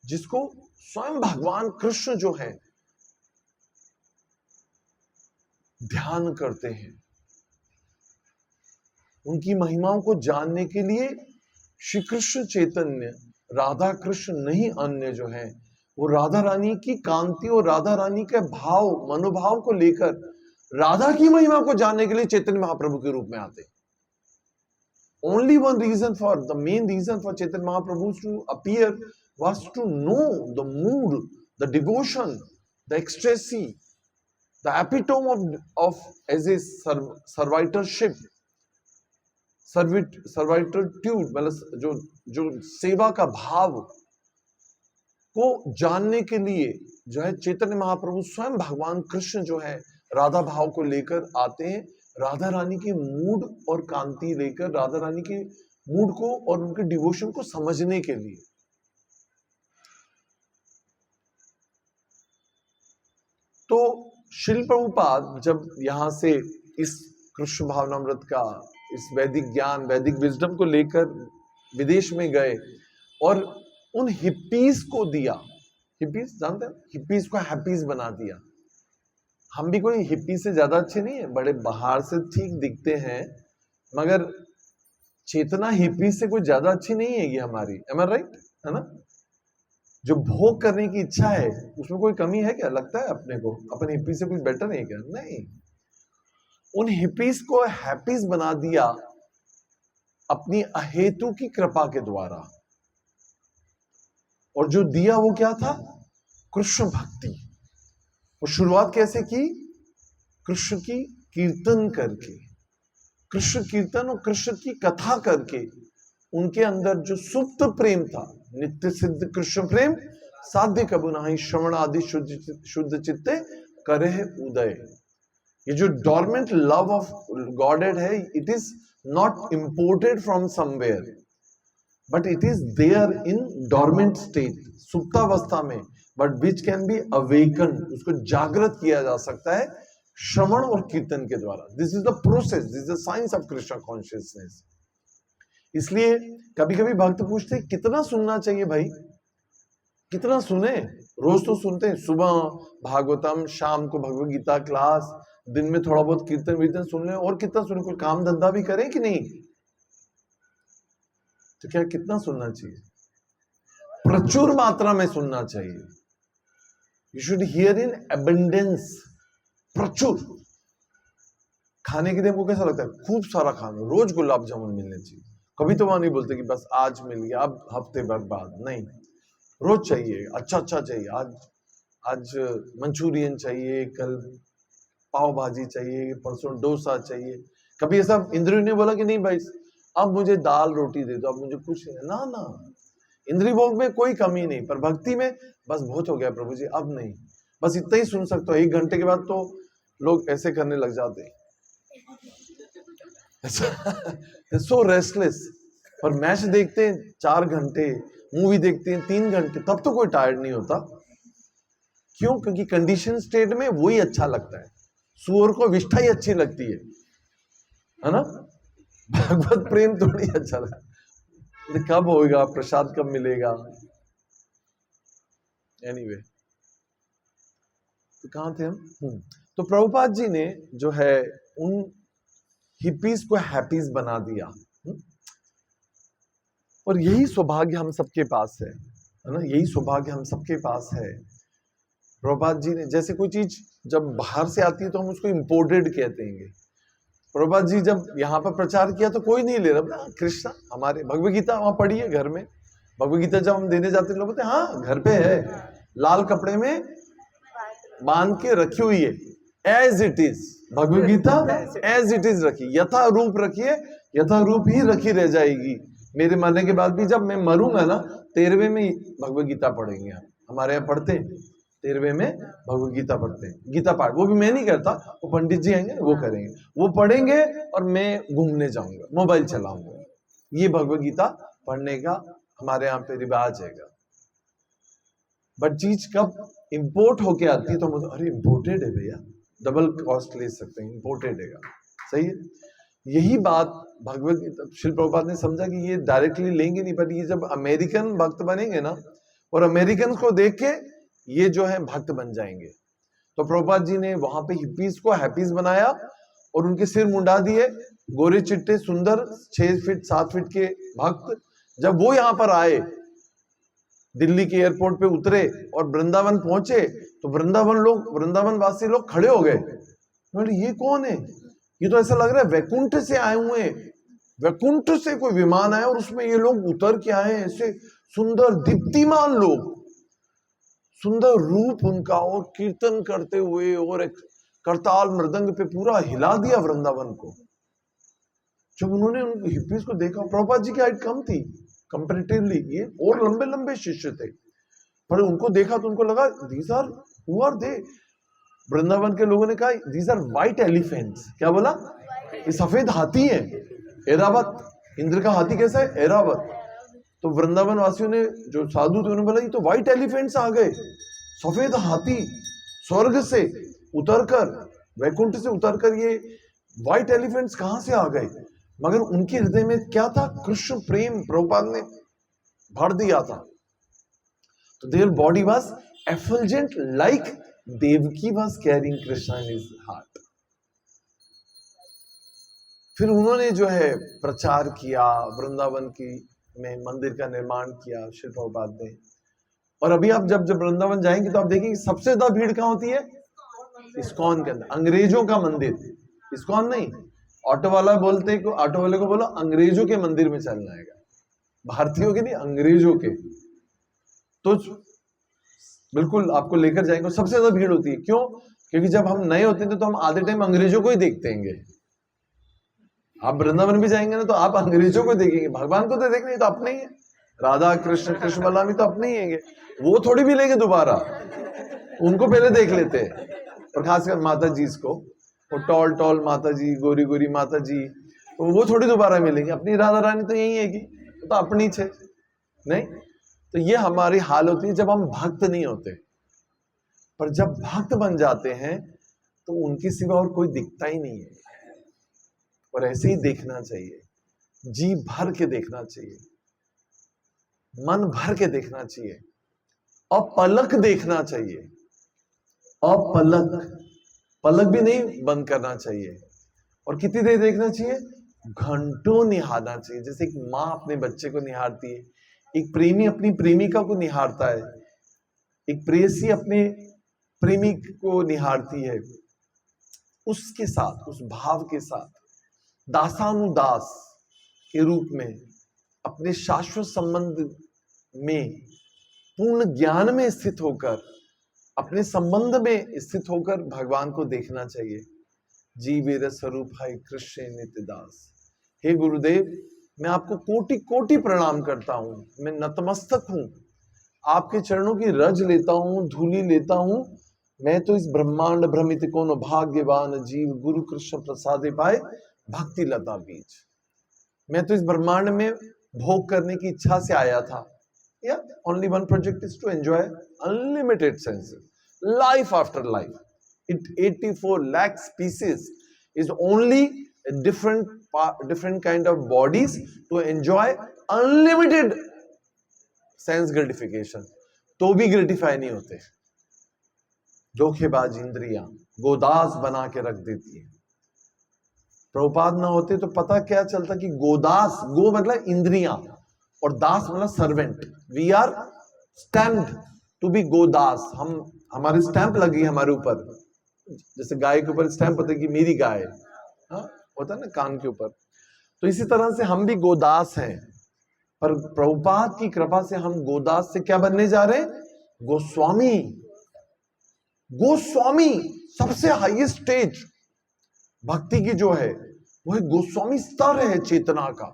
जिसको स्वयं भगवान कृष्ण जो है ध्यान करते हैं, उनकी महिमाओं को जानने के लिए श्री कृष्ण चैतन्य, राधा कृष्ण नहीं अन्य जो है, वो राधा रानी की कांति और राधा रानी के भाव मनोभाव को लेकर राधा की महिमा को जानने के लिए चैतन्य महाप्रभु के रूप में आते हैं। Only one reason for the main reason for Chaitanya Mahaprabhu to appear was to know the mood, the devotion, the ecstasy, the epitome of as a servitorship, servitude, मतलब जो सेवा का भाव को जानने के लिए जो है चैतन्य महाप्रभु स्वयं भगवान कृष्ण जो है राधा भाव को लेकर आते हैं, राधा रानी की मूड और कांति लेकर, राधा रानी के मूड को और उनके डिवोशन को समझने के लिए। तो श्रील प्रभुपाद जब यहां से इस कृष्ण भावनामृत का, इस वैदिक ज्ञान, वैदिक विजडम को लेकर विदेश में गए और उन हिप्पीज को दिया। हिप्पीज जानते हैं, हिप्पीज को हैप्पीज बना दिया। हम भी कोई हिप्पी से ज्यादा अच्छे नहीं है, बड़े बाहर से ठीक दिखते हैं, मगर चेतना हिप्पी से कोई ज्यादा अच्छी नहीं है ये हमारी। एम आई राइट, है ना। जो भोग करने की इच्छा है उसमें कोई कमी है क्या? लगता है अपने को अपन हिप्पी से कुछ बेटर नहीं क्या? नहीं। उन हिप्पीज को हैप्पीज बना दिया अपनी अहेतु की कृपा के द्वारा। और जो दिया वो क्या था? कृष्ण भक्ति। वो शुरुआत कैसे की? कृष्ण की कीर्तन करके, कृष्ण कीर्तन और कृष्ण की कथा करके। उनके अंदर जो सुप्त प्रेम था, नित्य सिद्ध कृष्ण प्रेम, साध्य कबू नाही श्रवण आदि शुद्ध चित्ते करे उदय। ये जो डॉर्मेंट लव ऑफ गॉडेड है, it is not imported from somewhere, but it is there in dormant state, सुप्तावस्था में but which can be awaken, उसको जागृत किया जा सकता है श्रवण और कीर्तन के द्वारा। This is the process, this is the science of Krishna consciousness. इसलिए कभी कभी भक्त पूछते कितना सुनना चाहिए भाई, कितना सुने? रोज तो सुनते हैं, सुबह भागवतम, शाम को भगवत गीता क्लास, दिन में थोड़ा बहुत कीर्तन वीर्तन सुन ले, और कितना सुने? कोई काम धंधा भी करें कि नहीं? तो क्या कितना सुनना चाहिए? प्रचुर मात्रा में सुनना चाहिए। You should here in abundance, प्रचुर। खाने के लिए वो कैसा लगता है? खूब सारा खाना, रोज गुलाब जामुन मिलने चाहिए। कभी तो वहां नहीं बोलते कि बस आज मिल गया, अब हफ्ते भर बाद नहीं, रोज चाहिए, अच्छा अच्छा चाहिए। आज मंचूरियन चाहिए, कल पाव भाजी चाहिए, परसों डोसा चाहिए। कभी ऐसा इंद्र ने बोला कि नहीं भाई अब मुझे दाल रोटी दे दो, अब मुझे कुछ नहीं, ना ना, इंद्रिय भोग में कोई कमी नहीं, पर भक्ति में बस बहुत हो गया प्रभु जी, अब नहीं, बस इतना ही सुन सकते हो। 1 घंटे के बाद तो लोग ऐसे करने लग जाते हैं, सो रेस्टलेस। पर मैच देखते हैं 4 घंटे, मूवी देखते हैं 3 घंटे, तब तो कोई टायर्ड नहीं होता। क्यों? क्योंकि कंडीशन स्टेट में वही अच्छा लगता है। सुअर को विष्ठा ही अच्छी लगती है ना? भगवत प्रेम थोड़ी अच्छा लगता है। कब होगा प्रसाद, कब मिलेगा? एनीवे, तो कहां थे हम? तो प्रभुपाद जी ने जो है उन हिप्पीज को हैप्पीज बना दिया। और यही सौभाग्य हम सबके पास है ना? यही सौभाग्य हम सबके पास है। प्रभुपाद जी ने, जैसे कोई चीज जब बाहर से आती है तो हम उसको इम्पोर्टेड कहते हैं। प्रभुपाद जी जब यहाँ पर प्रचार किया तो कोई नहीं ले रहा, कृष्णा हमारे भगवत गीता वहां पढ़ी है घर में। भगवत गीता जब हम देने जाते हैं लोग बोलते हैं हाँ घर पे है, लाल कपड़े में बांध के रखी हुई है, as it is. Bhagavad Gita as it is रखी, यथा रूप रखिए, यथा रूप ही रखी रह जाएगी। मेरे मरने के बाद भी जब मैं मरूंगा ना, 13वें में भगवत गीता पढ़ेंगे। हमारे यहाँ पढ़ते हैं 13वें में भगवत गीता पढ़ते हैं, गीता पाठ। वो भी मैं नहीं करता, वो पंडित जी आएंगे वो करेंगे, वो पढ़ेंगे और मैं घूमने जाऊंगा, मोबाइल चलाऊंगा। ये भगवत गीता पढ़ने का हमारे यहाँ पे रिवाज है। बट चीज कब इंपोर्ट होके आती है तो हम अरे इंपोर्टेड है भैया, डबल कॉस्ट ले सकते हैं, इंपोर्टेड है। सही है। यही बात भगवत गीता श्रील प्रभुपाद ने समझा कि ये डायरेक्टली लेंगे नहीं, बट ये जब अमेरिकन भक्त बनेंगे ना, और अमेरिकन को देख के ये जो है भक्त बन जाएंगे। तो प्रभुपाद जी ने वहां पे हिप्पीज को हैप्पीज बनाया और उनके सिर मुंडा दिए। गोरे चिट्टे सुंदर 6 फीट 7 फीट के भक्त जब वो यहाँ पर आए, दिल्ली के एयरपोर्ट पे उतरे और वृंदावन पहुंचे, तो वृंदावन वासी लोग खड़े हो गए। बोले ये कौन है? ये तो ऐसा लग रहा है वैकुंठ से आए हुए हैं, वैकुंठ से कोई विमान आया और उसमें ये लोग उतर के आए हैं। ऐसे सुंदर दीप्तिमान लोग, सुंदर रूप उनका, और कीर्तन करते हुए, और एक करताल मृदंग पे पूरा हिला दिया वृंदावन को। जब उन्होंने उन हिप्पीज को देखा, प्रभुपाद जी की हाइट कम थी कंपैरेटिवली, ये और लंबे लंबे शिष्य थे, पर उनको देखा तो उनको लगा these are who are they? Vrindavan के लोगों ने कहा दीज आर व्हाइट एलिफेंट्स। क्या बोला? ये सफेद हाथी है, ऐरावत। इंद्र का हाथी कैसा है? ऐरावत। तो वृंदावन वासियों ने, जो साधु थे, उन्होंने बोला ये तो व्हाइट एलिफेंट्स आ गए, सफेद हाथी स्वर्ग से उतरकर, वैकुंठ से उतरकर ये व्हाइट एलिफेंट्स कहां से आ गए? मगर उनके हृदय में क्या था? कृष्ण प्रेम प्रभुपाद ने भर दिया था। तो their body was effulgent like Devaki was carrying Krishna in his heart. फिर उन्होंने जो है प्रचार किया, वृंदावन की में मंदिर का निर्माण किया श्री प्रभुपाद ने। और अभी आप जब वृंदावन जाएंगे तो आप देखेंगे सबसे ज्यादा भीड़ कहां होती है? इस्कॉन के अंदर, अंग्रेजों का मंदिर। इस्कॉन नहीं, ऑटो वाला बोलते को, ऑटो वाले को बोलो अंग्रेजों के मंदिर में चलना है, भारतीयों के नहीं, अंग्रेजों के। तो बिल्कुल आपको लेकर जाएंगे, सबसे ज्यादा भीड़ होती है। क्यों? क्योंकि जब हम नए होते थे तो हम आधे टाइम अंग्रेजों को ही देखते हैं। आप वृंदावन भी जाएंगे ना तो आप अंग्रेजों को देखेंगे, भगवान को तो देखने ही तो अपने ही है, राधा कृष्ण कृष्ण बलराम तो अपने ही है, वो थोड़ी भी लेंगे दोबारा, उनको पहले देख लेते हैं। और खासकर माता जी को, वो टॉल टॉल माता जी, गोरी गोरी माता जी, वो थोड़ी दोबारा मिलेंगे। अपनी राधा रानी तो यही है कि तो अपनी छे नहीं। तो ये हमारी हाल होती है जब हम भक्त नहीं होते। पर जब भक्त बन जाते हैं तो उनके सिवा और कोई दिखता ही नहीं है। और ऐसे ही देखना चाहिए, जी भर के देखना चाहिए, मन भर के देखना चाहिए, अपलक देखना चाहिए, अपलक, पलक भी नहीं बंद करना चाहिए। और कितनी देर देखना चाहिए? घंटों निहारना चाहिए। जैसे एक माँ अपने बच्चे को निहारती है, एक प्रेमी अपनी प्रेमिका को निहारता है, एक प्रेयसी अपने प्रेमी को निहारती है, उसके साथ, उस भाव के साथ दासानुदास के रूप में अपने शाश्वत संबंध में पूर्ण ज्ञान में स्थित होकर, अपने संबंध में स्थित होकर भगवान को देखना चाहिए। जीवेर स्वरूप है कृष्ण नित्य दास। हे गुरुदेव, मैं आपको कोटि कोटि प्रणाम करता हूं, मैं नतमस्तक हूं, आपके चरणों की रज लेता हूं, धूलि लेता हूं। मैं तो इस ब्रह्मांड भ्रमित कोनो भाग्यवान जीव, गुरु कृष्ण प्रसादे पाए भक्ति लता बीज। मैं तो इस ब्रह्मांड में भोग करने की इच्छा से आया था। या only one project is to enjoy unlimited senses, life after life. It 84 lakh species is only a different kind of bodies to enjoy unlimited sense gratification. तो भी ग्रेटिफाई नहीं होते। धोखेबाज इंद्रियां गोदास बना के रख देती है। प्रभुपाद ना होते तो पता क्या चलता कि गोदास, गो मतलब इंद्रियां और दास मतलब servant. We are stamped to be गोदास। हम, हमारी स्टैंप लगी हमारे ऊपर, जैसे गाय के ऊपर स्टैंप होता है कि मेरी गाय, होता है ना कान के ऊपर। तो इसी तरह से हम भी गोदास हैं, पर प्रभुपाद की कृपा से हम गोदास से क्या बनने जा रहे हैं? गोस्वामी। गोस्वामी सबसे हाईएस्ट स्टेज भक्ति की जो है वो है गोस्वामी स्तर है चेतना का।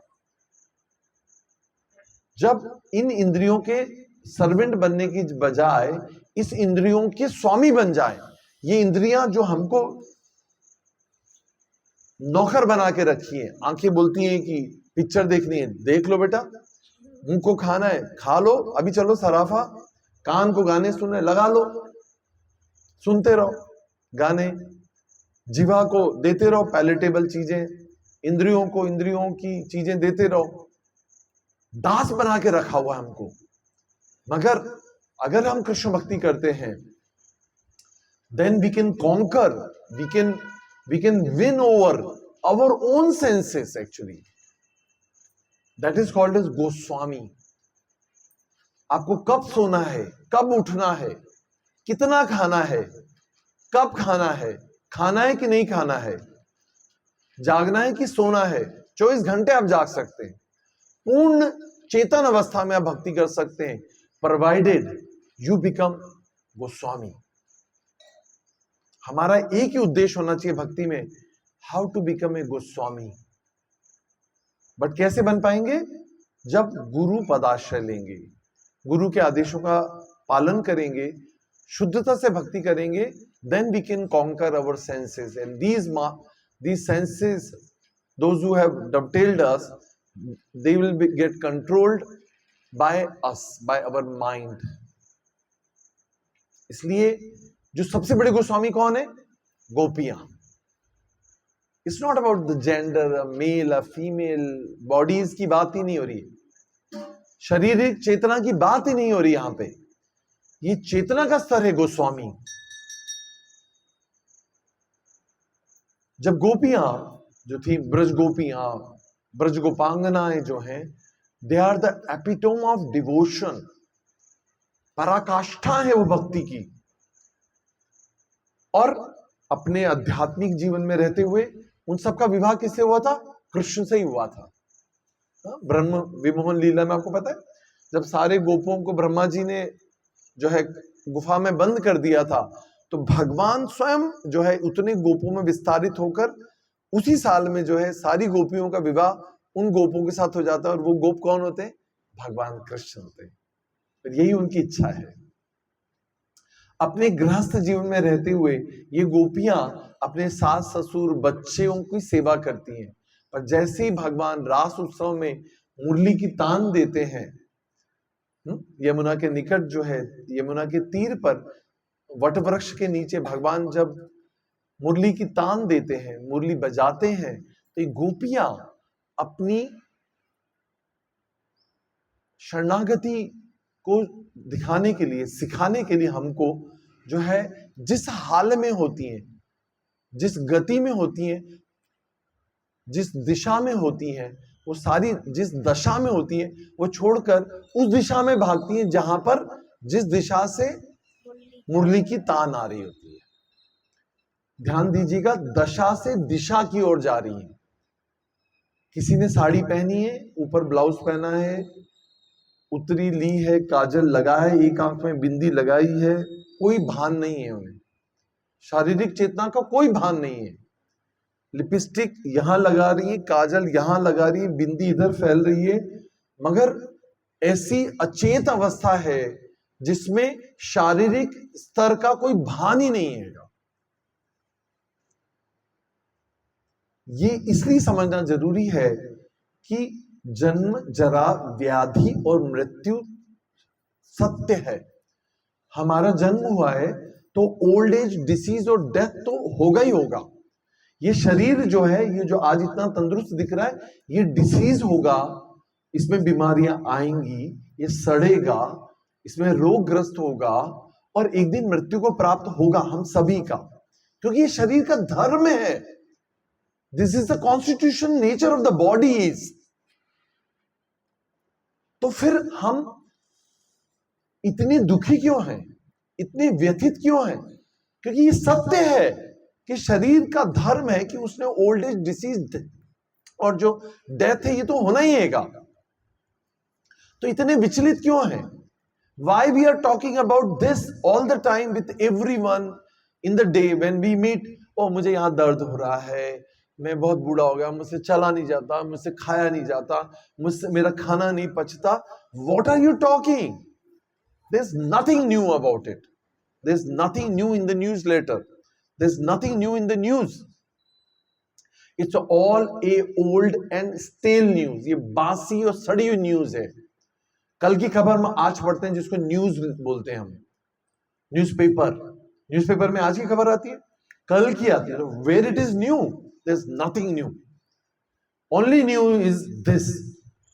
जब इन इंद्रियों के सर्वेंट बनने की बजाय इस इंद्रियों के स्वामी बन जाए। ये इंद्रियां जो हमको नौकर बना के रखी है, आंखें बोलती हैं कि पिक्चर देखनी है, देख लो बेटा, मुंह को खाना है खा लो, अभी चलो सराफा, कान को गाने सुनने लगा लो, सुनते रहो गाने, जीवा को देते रहो पैलेटेबल चीजें, इंद्रियों को इंद्रियों की चीजें देते रहो। दास बना के रखा हुआ है हमको। मगर अगर हम कृष्ण भक्ति करते हैं, then we can conquer, we can win over our own senses actually. That is called as Goswami. आपको कब सोना है, कब उठना है, कितना खाना है, कब खाना है कि नहीं खाना है, जागना है कि सोना है, 24 घंटे आप जाग सकते हैं। पूर्ण चेतन अवस्था में आप भक्ति कर सकते हैं, प्रोवाइडेड यू बिकम गोस्वामी। हमारा एक ही उद्देश्य होना चाहिए भक्ति में, how to become a Goswami. But कैसे बन पाएंगे? जब गुरु पदाश्रय लेंगे, गुरु के आदेशों का पालन करेंगे, शुद्धता से भक्ति करेंगे, then we can conquer our senses and these senses, those who have dovetailed us, they will get controlled by us, by our mind. इसलिए जो सबसे बड़े गोस्वामी कौन है? गोपियां। It's not about the gender, male female, bodies की बात ही नहीं हो रही, शारीरिक चेतना की बात ही नहीं हो रही यहां पे। ये चेतना का स्तर है गोस्वामी। जब गोपियां जो थी, ब्रज गोपियां, ब्रज गोपांगनाएं जो हैं, they are the epitome of devotion. पराकाष्ठा है वो भक्ति की। और अपने आध्यात्मिक जीवन में रहते हुए उन सबका विवाह किससे हुआ था? कृष्ण से ही हुआ था। ब्रह्म विमोहन लीला में आपको पता है, जब सारे गोपों को ब्रह्मा जी ने जो है गुफा में बंद कर दिया था, तो भगवान स्वयं जो है उतने गोपों में विस्तारित होकर उसी साल में जो है सारी गोपियों का विवाह उन गोपों के साथ हो जाता है। और वो गोप कौन होते हैं? भगवान कृष्ण होते हैं। तो यही उनकी इच्छा है। अपने गृहस्थ जीवन में रहते हुए ये गोपियां अपने सास ससुर बच्चों की सेवा करती हैं, पर जैसे ही भगवान रास उत्सव में मुरली की तान देते हैं, यमुना के निकट जो है, यमुना के तीर पर वट वृक्ष के नीचे भगवान जब मुरली की तान देते हैं, मुरली बजाते हैं, तो ये गोपियां अपनी शरणागति को दिखाने के लिए, सिखाने के लिए हमको जो है, जिस हाल में होती हैं, जिस गति में होती हैं, जिस दिशा में होती हैं, वो सारी जिस दशा में होती हैं, वो छोड़कर उस दिशा में भागती हैं जहां पर जिस दिशा से मुरली की तान आ रही होती है। ध्यान दीजिएगा, दशा से दिशा की ओर जा रही है। किसी ने साड़ी पहनी है, ऊपर ब्लाउज पहना है, उत्तरी ली है, काजल लगा है, एक आंख में बिंदी लगाई है, कोई भान नहीं है उन्हें, शारीरिक चेतना का कोई भान नहीं है। लिपस्टिक यहां लगा रही है, काजल यहां लगा रही है, बिंदी इधर फैल रही है, मगर ऐसी अचेत अवस्था है जिसमें शारीरिक स्तर का कोई भान ही नहीं है। ये इसलिए समझना जरूरी है कि जन्म, जरा, व्याधि और मृत्यु सत्य है। हमारा जन्म हुआ है तो ओल्ड एज, डिसीज और डेथ तो होगा ही होगा। ये शरीर जो है, ये जो आज इतना तंदुरुस्त दिख रहा है, ये डिसीज होगा, इसमें बीमारियां आएंगी, ये सड़ेगा, इसमें रोगग्रस्त होगा और एक दिन मृत्यु को प्राप्त होगा हम सभी का, क्योंकि ये शरीर का धर्म है। This is the constitution, nature of the body is. तो फिर हम इतने दुखी क्यों हैं, इतने व्यथित क्यों हैं? क्योंकि ये सत्य है कि शरीर का धर्म है कि उसने ओल्ड एज, डिसीज और जो डेथ है, ये तो होना ही है। तो इतने विचलित क्यों हैं? Why we are talking about this all the time with everyone in the day when we meet? मुझे यहां दर्द हो रहा है, मैं बहुत बूढ़ा हो गया, मुझसे चला नहीं जाता, मुझसे खाया नहीं जाता, मुझसे मेरा खाना नहीं पचता। What are you talking? There's nothing new about it. There's nothing new in the newsletter. There's nothing new in the news. It's all a old and stale news. ये बासी और सड़ी हुई न्यूज है। कल की खबर में आज पढ़ते हैं, जिसको न्यूज बोलते हैं हम, न्यूज़पेपर। न्यूज़पेपर में आज की खबर आती है, कल की आती है। Where it is new? There is nothing new. Only new is this.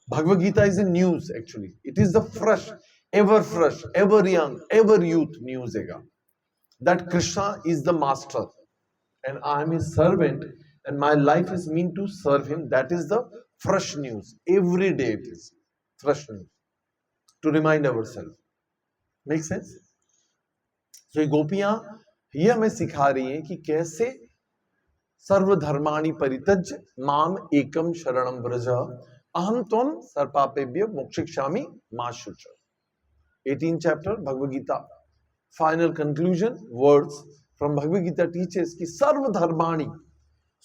Bhagavad Gita is a news actually. It is the fresh, ever young, ever youth news है that Krishna is the master and I am his servant and my life is mean to serve him. That is the fresh news. Every day it is fresh news to remind ourselves. Make sense? So ये गोपियां ये हमें सिखा रही हैं कि कैसे सर्वधर्माणि परित्यज्य माम एकम शरणम व्रज अहम त्वं सर्वपापेभ्यो मोक्षयिष्यामि मा शुच। 18th chapter Bhagavad Gita, final conclusion words from Bhagavad Gita teachers कि सर्वधर्माणि,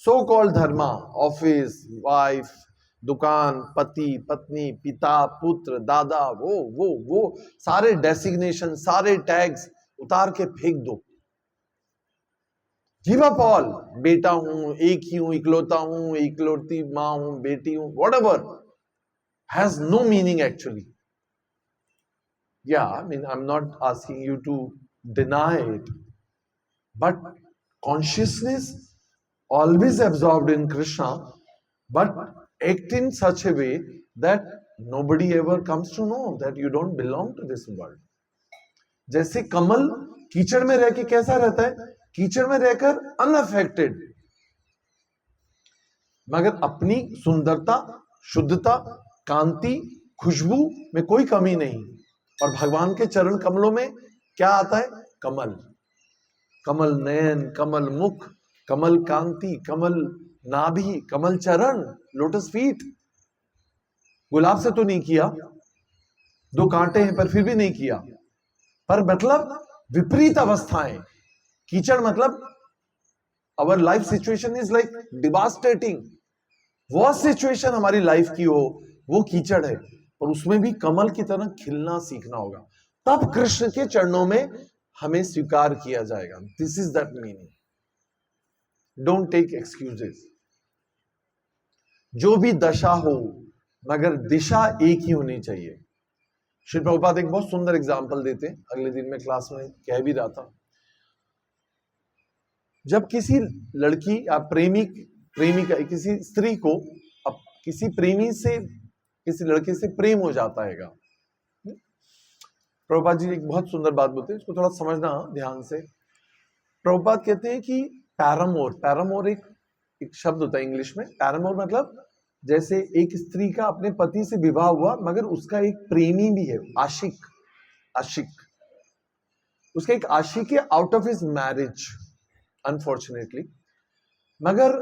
so called dharma, office, wife, दुकान, पति, पत्नी, पिता, पुत्र, दादा, वो सारे डेसिग्नेशन, सारे टैग्स उतार के फेंक दो। Give up all. बेटा हूं, एक ही हूं, इकलौता हूं, इकलौती मां हूं, बेटी हूं, whatever has no meaning actually. Yeah, I mean, I'm not asking you to deny it, but consciousness always absorbed in Krishna, but act in such a way that nobody ever comes to know that you don't belong to this world. जैसे कमल कीचड़ में रह के कैसा रहता है? कीचड़ में रहकर अनअफेक्टेड, मगर अपनी सुंदरता, शुद्धता, कांति, खुशबू में कोई कमी नहीं। और भगवान के चरण कमलों में क्या आता है? कमल। कमल नयन, कमल मुख, कमल कांति, कमल नाभि, कमल चरण, लोटस फीट। गुलाब से तो नहीं किया, दो कांटे हैं पर फिर भी नहीं किया, पर मतलब विपरीत अवस्थाएं। कीचड़ मतलब our life situation is like devastating. वो सिचुएशन हमारी लाइफ की हो, वो कीचड़ है, और उसमें भी कमल की तरह खिलना सीखना होगा, तब कृष्ण के चरणों में हमें स्वीकार किया जाएगा। This is that meaning. Don't take excuses. जो भी दशा हो, मगर दिशा एक ही होनी चाहिए। श्री प्रभुपाद एक बहुत सुंदर एग्जाम्पल देते हैं, अगले दिन मैं क्लास में कह भी रहा था। जब किसी लड़की या प्रेमिका किसी स्त्री को अब किसी प्रेमी से, किसी लड़के से प्रेम हो जाता है, प्रभुपाद जी एक बहुत सुंदर बात बोलते हैं, इसको थोड़ा समझना ध्यान से। प्रभुपाद कहते हैं कि पैरामोर एक शब्द होता है इंग्लिश में। पैरामोर मतलब जैसे एक स्त्री का अपने पति से विवाह हुआ मगर उसका एक प्रेमी भी है, आशिक, उसका एक आशिक है out of his marriage unfortunately, मगर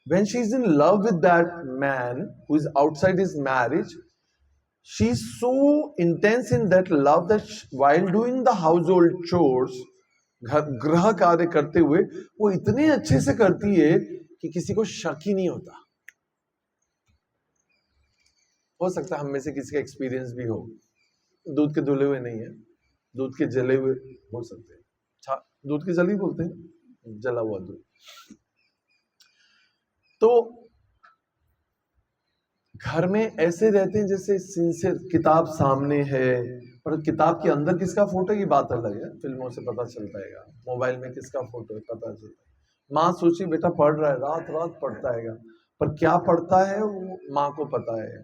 when she is in love with that man who is outside his marriage, she is so intense in that love that while doing the household chores, गृह कार्य करते हुए वो इतने अच्छे से करती है कि किसी को शक ही नहीं होता। हो सकता है हम में से किसी का एक्सपीरियंस भी हो, दूध के धुले हुए नहीं है, दूध के जले हुए हो सकते हैं, दूध के जली बोलते हैं, जला हुआ दूध। तो घर में ऐसे रहते हैं जैसे सिंसियर, किताब सामने है पर किताब के अंदर किसका फोटो की बात अलग है, फिल्मों से पता चलता है, मोबाइल में किसका फोटो है पता चलता है। माँ सोची बेटा पढ़ रहा है, रात रात पढ़ता है, पर क्या पढ़ता है वो माँ को पता है।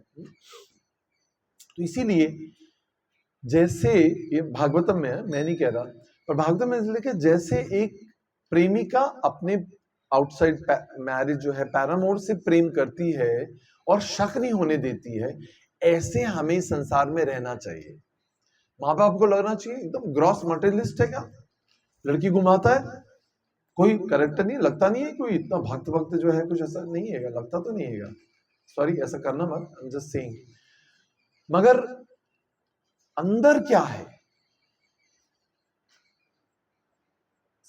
तो इसीलिए जैसे ये भागवतम में है, मैं नहीं कह रहा, पर भागवतम में इसलिए कि जैसे एक प्रेमिका अपने आउटसाइड मैरिज जो है पैरामोर से प्रेम करती है और शक नहीं होने देती है, ऐसे हमें संसार में रहना चाहिए। माँ बाप को लगना चाहिए एकदम ग्रॉस मटेरियलिस्ट है क्या, लड़की घुमाता है, कोई करेक्टर नहीं, लगता नहीं है कोई इतना भक्त जो है, कुछ ऐसा नहीं है, लगता तो नहीं है, सॉरी ऐसा करना मत, आई एम जस्ट सेइंग। मगर अंदर क्या है,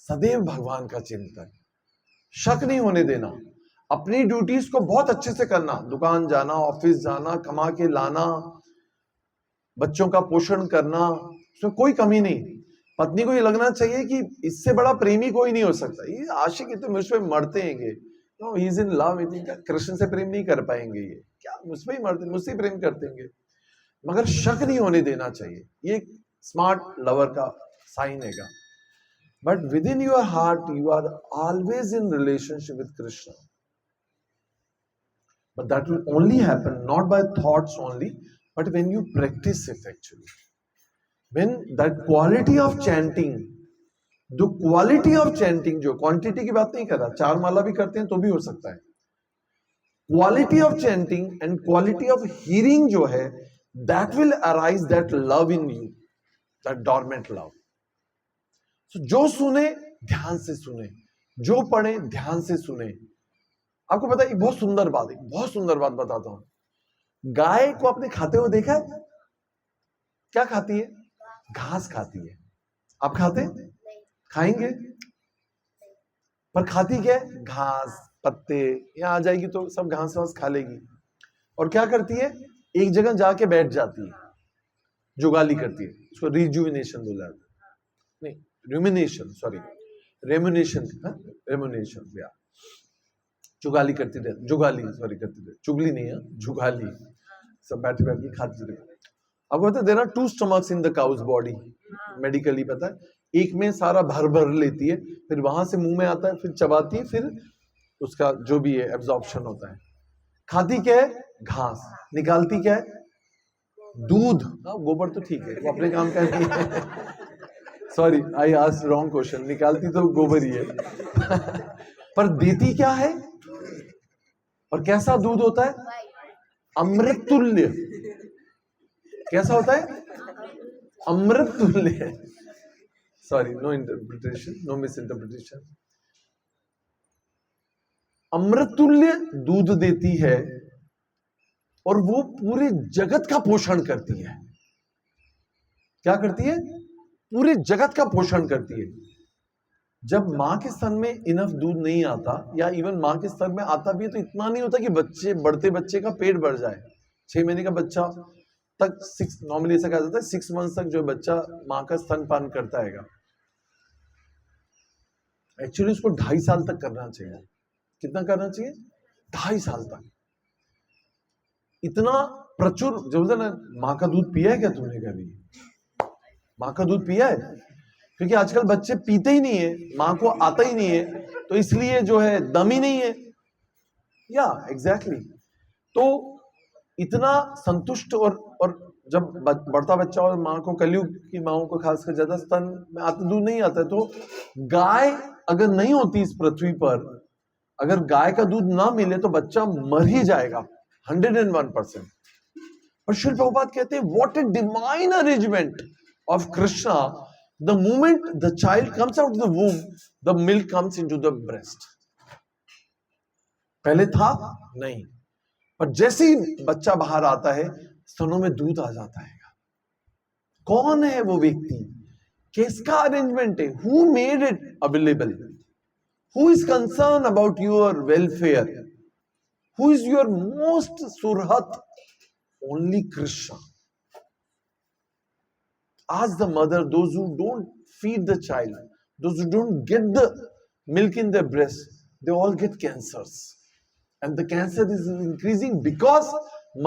सदैव भगवान का चिंतन, शक नहीं होने देना, अपनी ड्यूटीज को बहुत अच्छे से करना, दुकान जाना, ऑफिस जाना, कमा के लाना, बच्चों का पोषण करना, उसमें कोई कमी नहीं। पत्नी को ये लगना चाहिए कि इससे बड़ा प्रेमी कोई नहीं हो सकता, ये आशिक तो मुझ पे मरते हैं, no he is in love, Krishna से प्रेम नहीं कर पाएंगे, ये क्या मुझ पे ही मरते, मुझसे ही प्रेम करते हैं, मगर शक नहीं होने देना चाहिए, ये स्मार्ट लवर का साइन है। But within your heart you are always in relationship with Krishna, but that will only happen not by thoughts only, but when you practice it actually, when that quality of chanting, the quality of chanting, जो quantity की बात नहीं कर रहा, 4 माला भी करते हैं तो भी हो सकता है, quality of chanting and quality of hearing जो है, that will arise that love in you, that dormant love. So जो सुने ध्यान से सुने, जो पढ़े ध्यान से सुने। आपको पता है एक बहुत सुंदर बात बताता हूं, गाय को आपने खाते हुए देखा है? क्या खाती है? घास खाती है। आप खाते हैं? खाएंगे, पर खाती क्या है? घास, पत्ते। यहाँ आ जाएगी तो सब घास वास खा लेगी, और क्या करती है? एक जगह जाके बैठ जाती है, जुगाली करती है, उसको रिजुविनेशन बोला जाता है, नहीं रुमिनेशन, सॉरी रेमुनेशन, या जुगाली करती रहती, चुगली नहीं है, जुगाली, सब बैठे बैठे खाती रहती। आपको पता है there are 2 stomachs in the cow's body, medically पता है, एक में सारा भर लेती है, फिर वहां से मुंह में आता है, फिर चबाती है, फिर उसका जो भी है एब्जॉर्प्शन होता है। खाती क्या है? घास। निकालती क्या है? दूध। गोबर तो ठीक है, वो अपने काम का नहीं है, sorry I asked wrong question, निकालती तो गोबर ही है पर देती क्या है? और कैसा दूध होता है? अमृत तुल्य। कैसा होता है? अमृत तुल्य। Sorry, no interpretation, no misinterpretation. अमृत तुल्य दूध देती है और वो पूरे जगत का पोषण करती है। क्या करती है? पूरे जगत का पोषण करती है। जब मां के स्तन में इनफ दूध नहीं आता, या इवन मां के स्तन में आता भी है तो इतना नहीं होता कि बढ़ते बच्चे का पेट बढ़ जाए। 6 महीने का बच्चा तक, नॉर्मली ऐसा कहा जाता है 6 मंथ तक जो बच्चा मां का स्तनपान करता है, एक्चुअली उसको 2.5 साल तक करना चाहिए। कितना करना चाहिए? 2.5 साल तक। इतना प्रचुर, जो बोलते ना, माँ का दूध पिया है क्या तुमने कभी? माँ का दूध पिया है? क्योंकि आजकल बच्चे पीते ही नहीं है, माँ को आता ही नहीं है, तो इसलिए जो है दम ही नहीं है। या एग्जैक्टली। तो इतना संतुष्ट और जब बढ़ता बच्चा और माँ को, कलयुग की माओं को खासकर ज्यादा स्तन में आता, दूध नहीं आता है, तो गाय अगर नहीं होती इस पृथ्वी पर, अगर गाय का दूध ना मिले तो बच्चा मर ही जाएगा 101%। पर श्रील प्रभुपाद कहते हैं, what a divine arrangement of Krishna, the moment the child comes out the वूम, the milk comes into the breast. पहले था नहीं, पर जैसे ही बच्चा बाहर आता है, स्तनों में दूध आ जाता है। कौन है वो व्यक्ति? किसका अरेंजमेंट है? Who made it available? Who is concern about your welfare? Who is your most सुरहत? Only Krishna. Ask the mother, those who don't feed the child, those who don't get the milk in their breast, they all get cancers. And the cancer is increasing because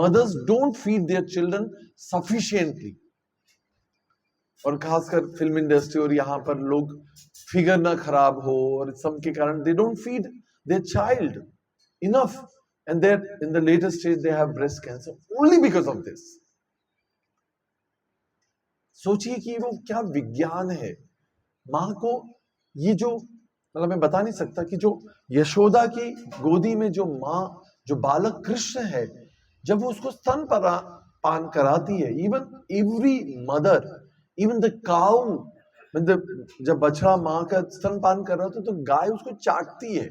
mothers don't feed their children sufficiently. और खासकर film industry और यहाँ पर लोग figure ना खराब हो और सब के कारण they don't feed their child enough, and they're in the later stage they have breast cancer only because of this. सोचिए कि वो क्या विज्ञान है। माँ को ये जो, मतलब मैं बता नहीं सकता कि जो यशोदा की गोदी में जो माँ, जो बालक कृष्ण है, जब वो उसको स्तन पान कराती है, even every mother, even the cow, मतलब जब बछड़ा माँ का स्तन पान कर रहा था तो गाय उसको चाटती है,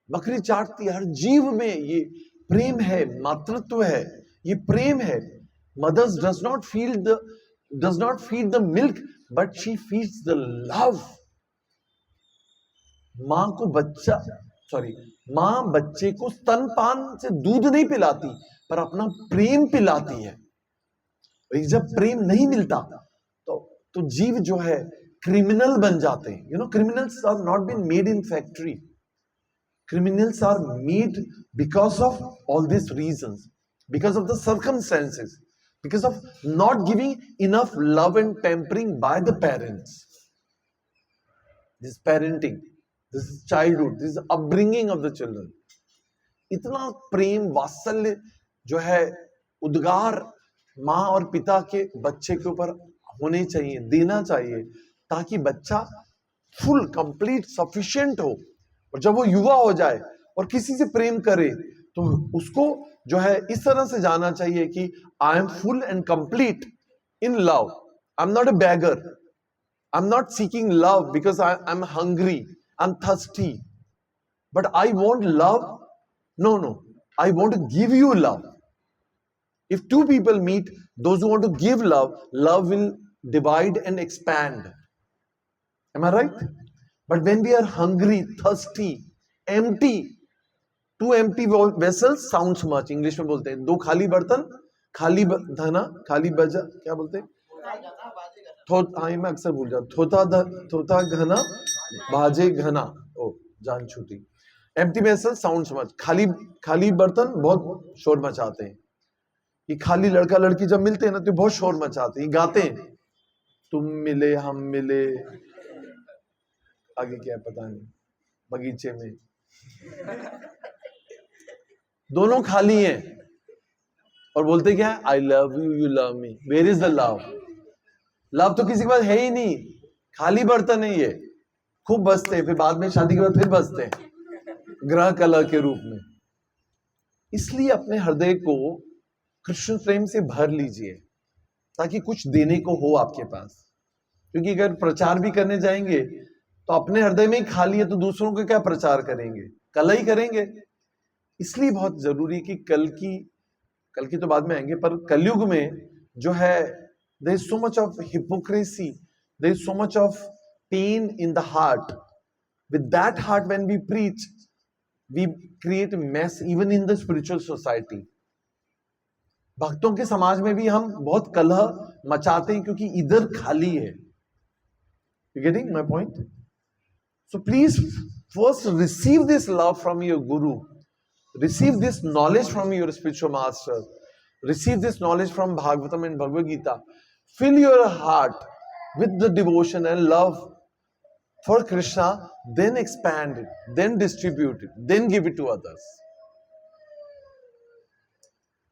बकरी चाटती है। हर जीव में ये प्रेम है, मातृत्व है, ये प्रेम है। Mothers does not feed the milk, but she feeds the love. माँ बच्चे को स्तनपान से दूध नहीं पिलाती, पर अपना प्रेम पिलाती है। जब प्रेम नहीं मिलता तो जीव जो है क्रिमिनल बन जाते हैं। You know, criminals are not been made in factory. Criminals are made because of all these reasons, because of the circumstances, because of not giving enough love and pampering by the parents. This parenting, this is childhood, this is upbringing of the children. इतना प्रेम वात्सल्य जो है उद्गार माँ और पिता के बच्चे के ऊपर होने चाहिए, देना चाहिए, ताकि बच्चा फुल, कंप्लीट, सफिशिएंट हो। और जब वो युवा हो जाए और किसी से प्रेम करे तो उसको जो है इस तरह से जाना चाहिए कि I am full and complete in love. I am not a bagger, I am not seeking love because I am hungry, I am thirsty, but I want love. No, I want to give you love. If two people meet, those who want to give love, love will divide and expand. Am I right? But when we are hungry, thirsty, empty, two empty vessels sounds much. English में बोलते हैं दो खाली बर्तन, खाली धना, खाली बजा, क्या बोलते हैं? हाँ, मैं अक्सर भूल जाता। थोथा घना भाजे घना, ओ जान छूटी। Empty vessel sounds much. खाली बर्तन बहुत शोर मचाते हैं। ये खाली लड़का लड़की जब मिलते हैं ना तो बहुत शोर मचाते हैं, गाते हैं, तुम मिले हम मिले, आगे क्या पता नहीं, बगीचे में दोनों खाली हैं और बोलते क्या है? I love you, you love me. Where is the love? Love तो किसी के पास है ही नहीं, खाली बर्तन है ये। खूब बसते हैं, फिर बाद में शादी के बाद फिर बसते हैं ग्रह कला के रूप में। इसलिए अपने हृदय को कृष्ण प्रेम से भर लीजिए ताकि कुछ देने को हो आपके पास। क्योंकि अगर प्रचार भी करने जाएंगे तो अपने हृदय में ही खाली है तो दूसरों को क्या प्रचार करेंगे? कला ही करेंगे। इसलिए बहुत जरूरी कि कल की तो बाद में आएंगे, पर कलयुग में जो है there is so much of hypocrisy, there is so much of pain in the heart. With that heart when we preach, we create a mess even in the spiritual society. भक्तों के समाज में भी हम बहुत कलह मचाते हैं क्योंकि इधर खाली है। You getting my point? So please first receive this love from your guru, receive this knowledge from your spiritual master, Receive this knowledge from Bhagavatam and Bhagavad Gita. Fill your heart with the devotion and love for Krishna, then expand it, then distribute it, then give it to others.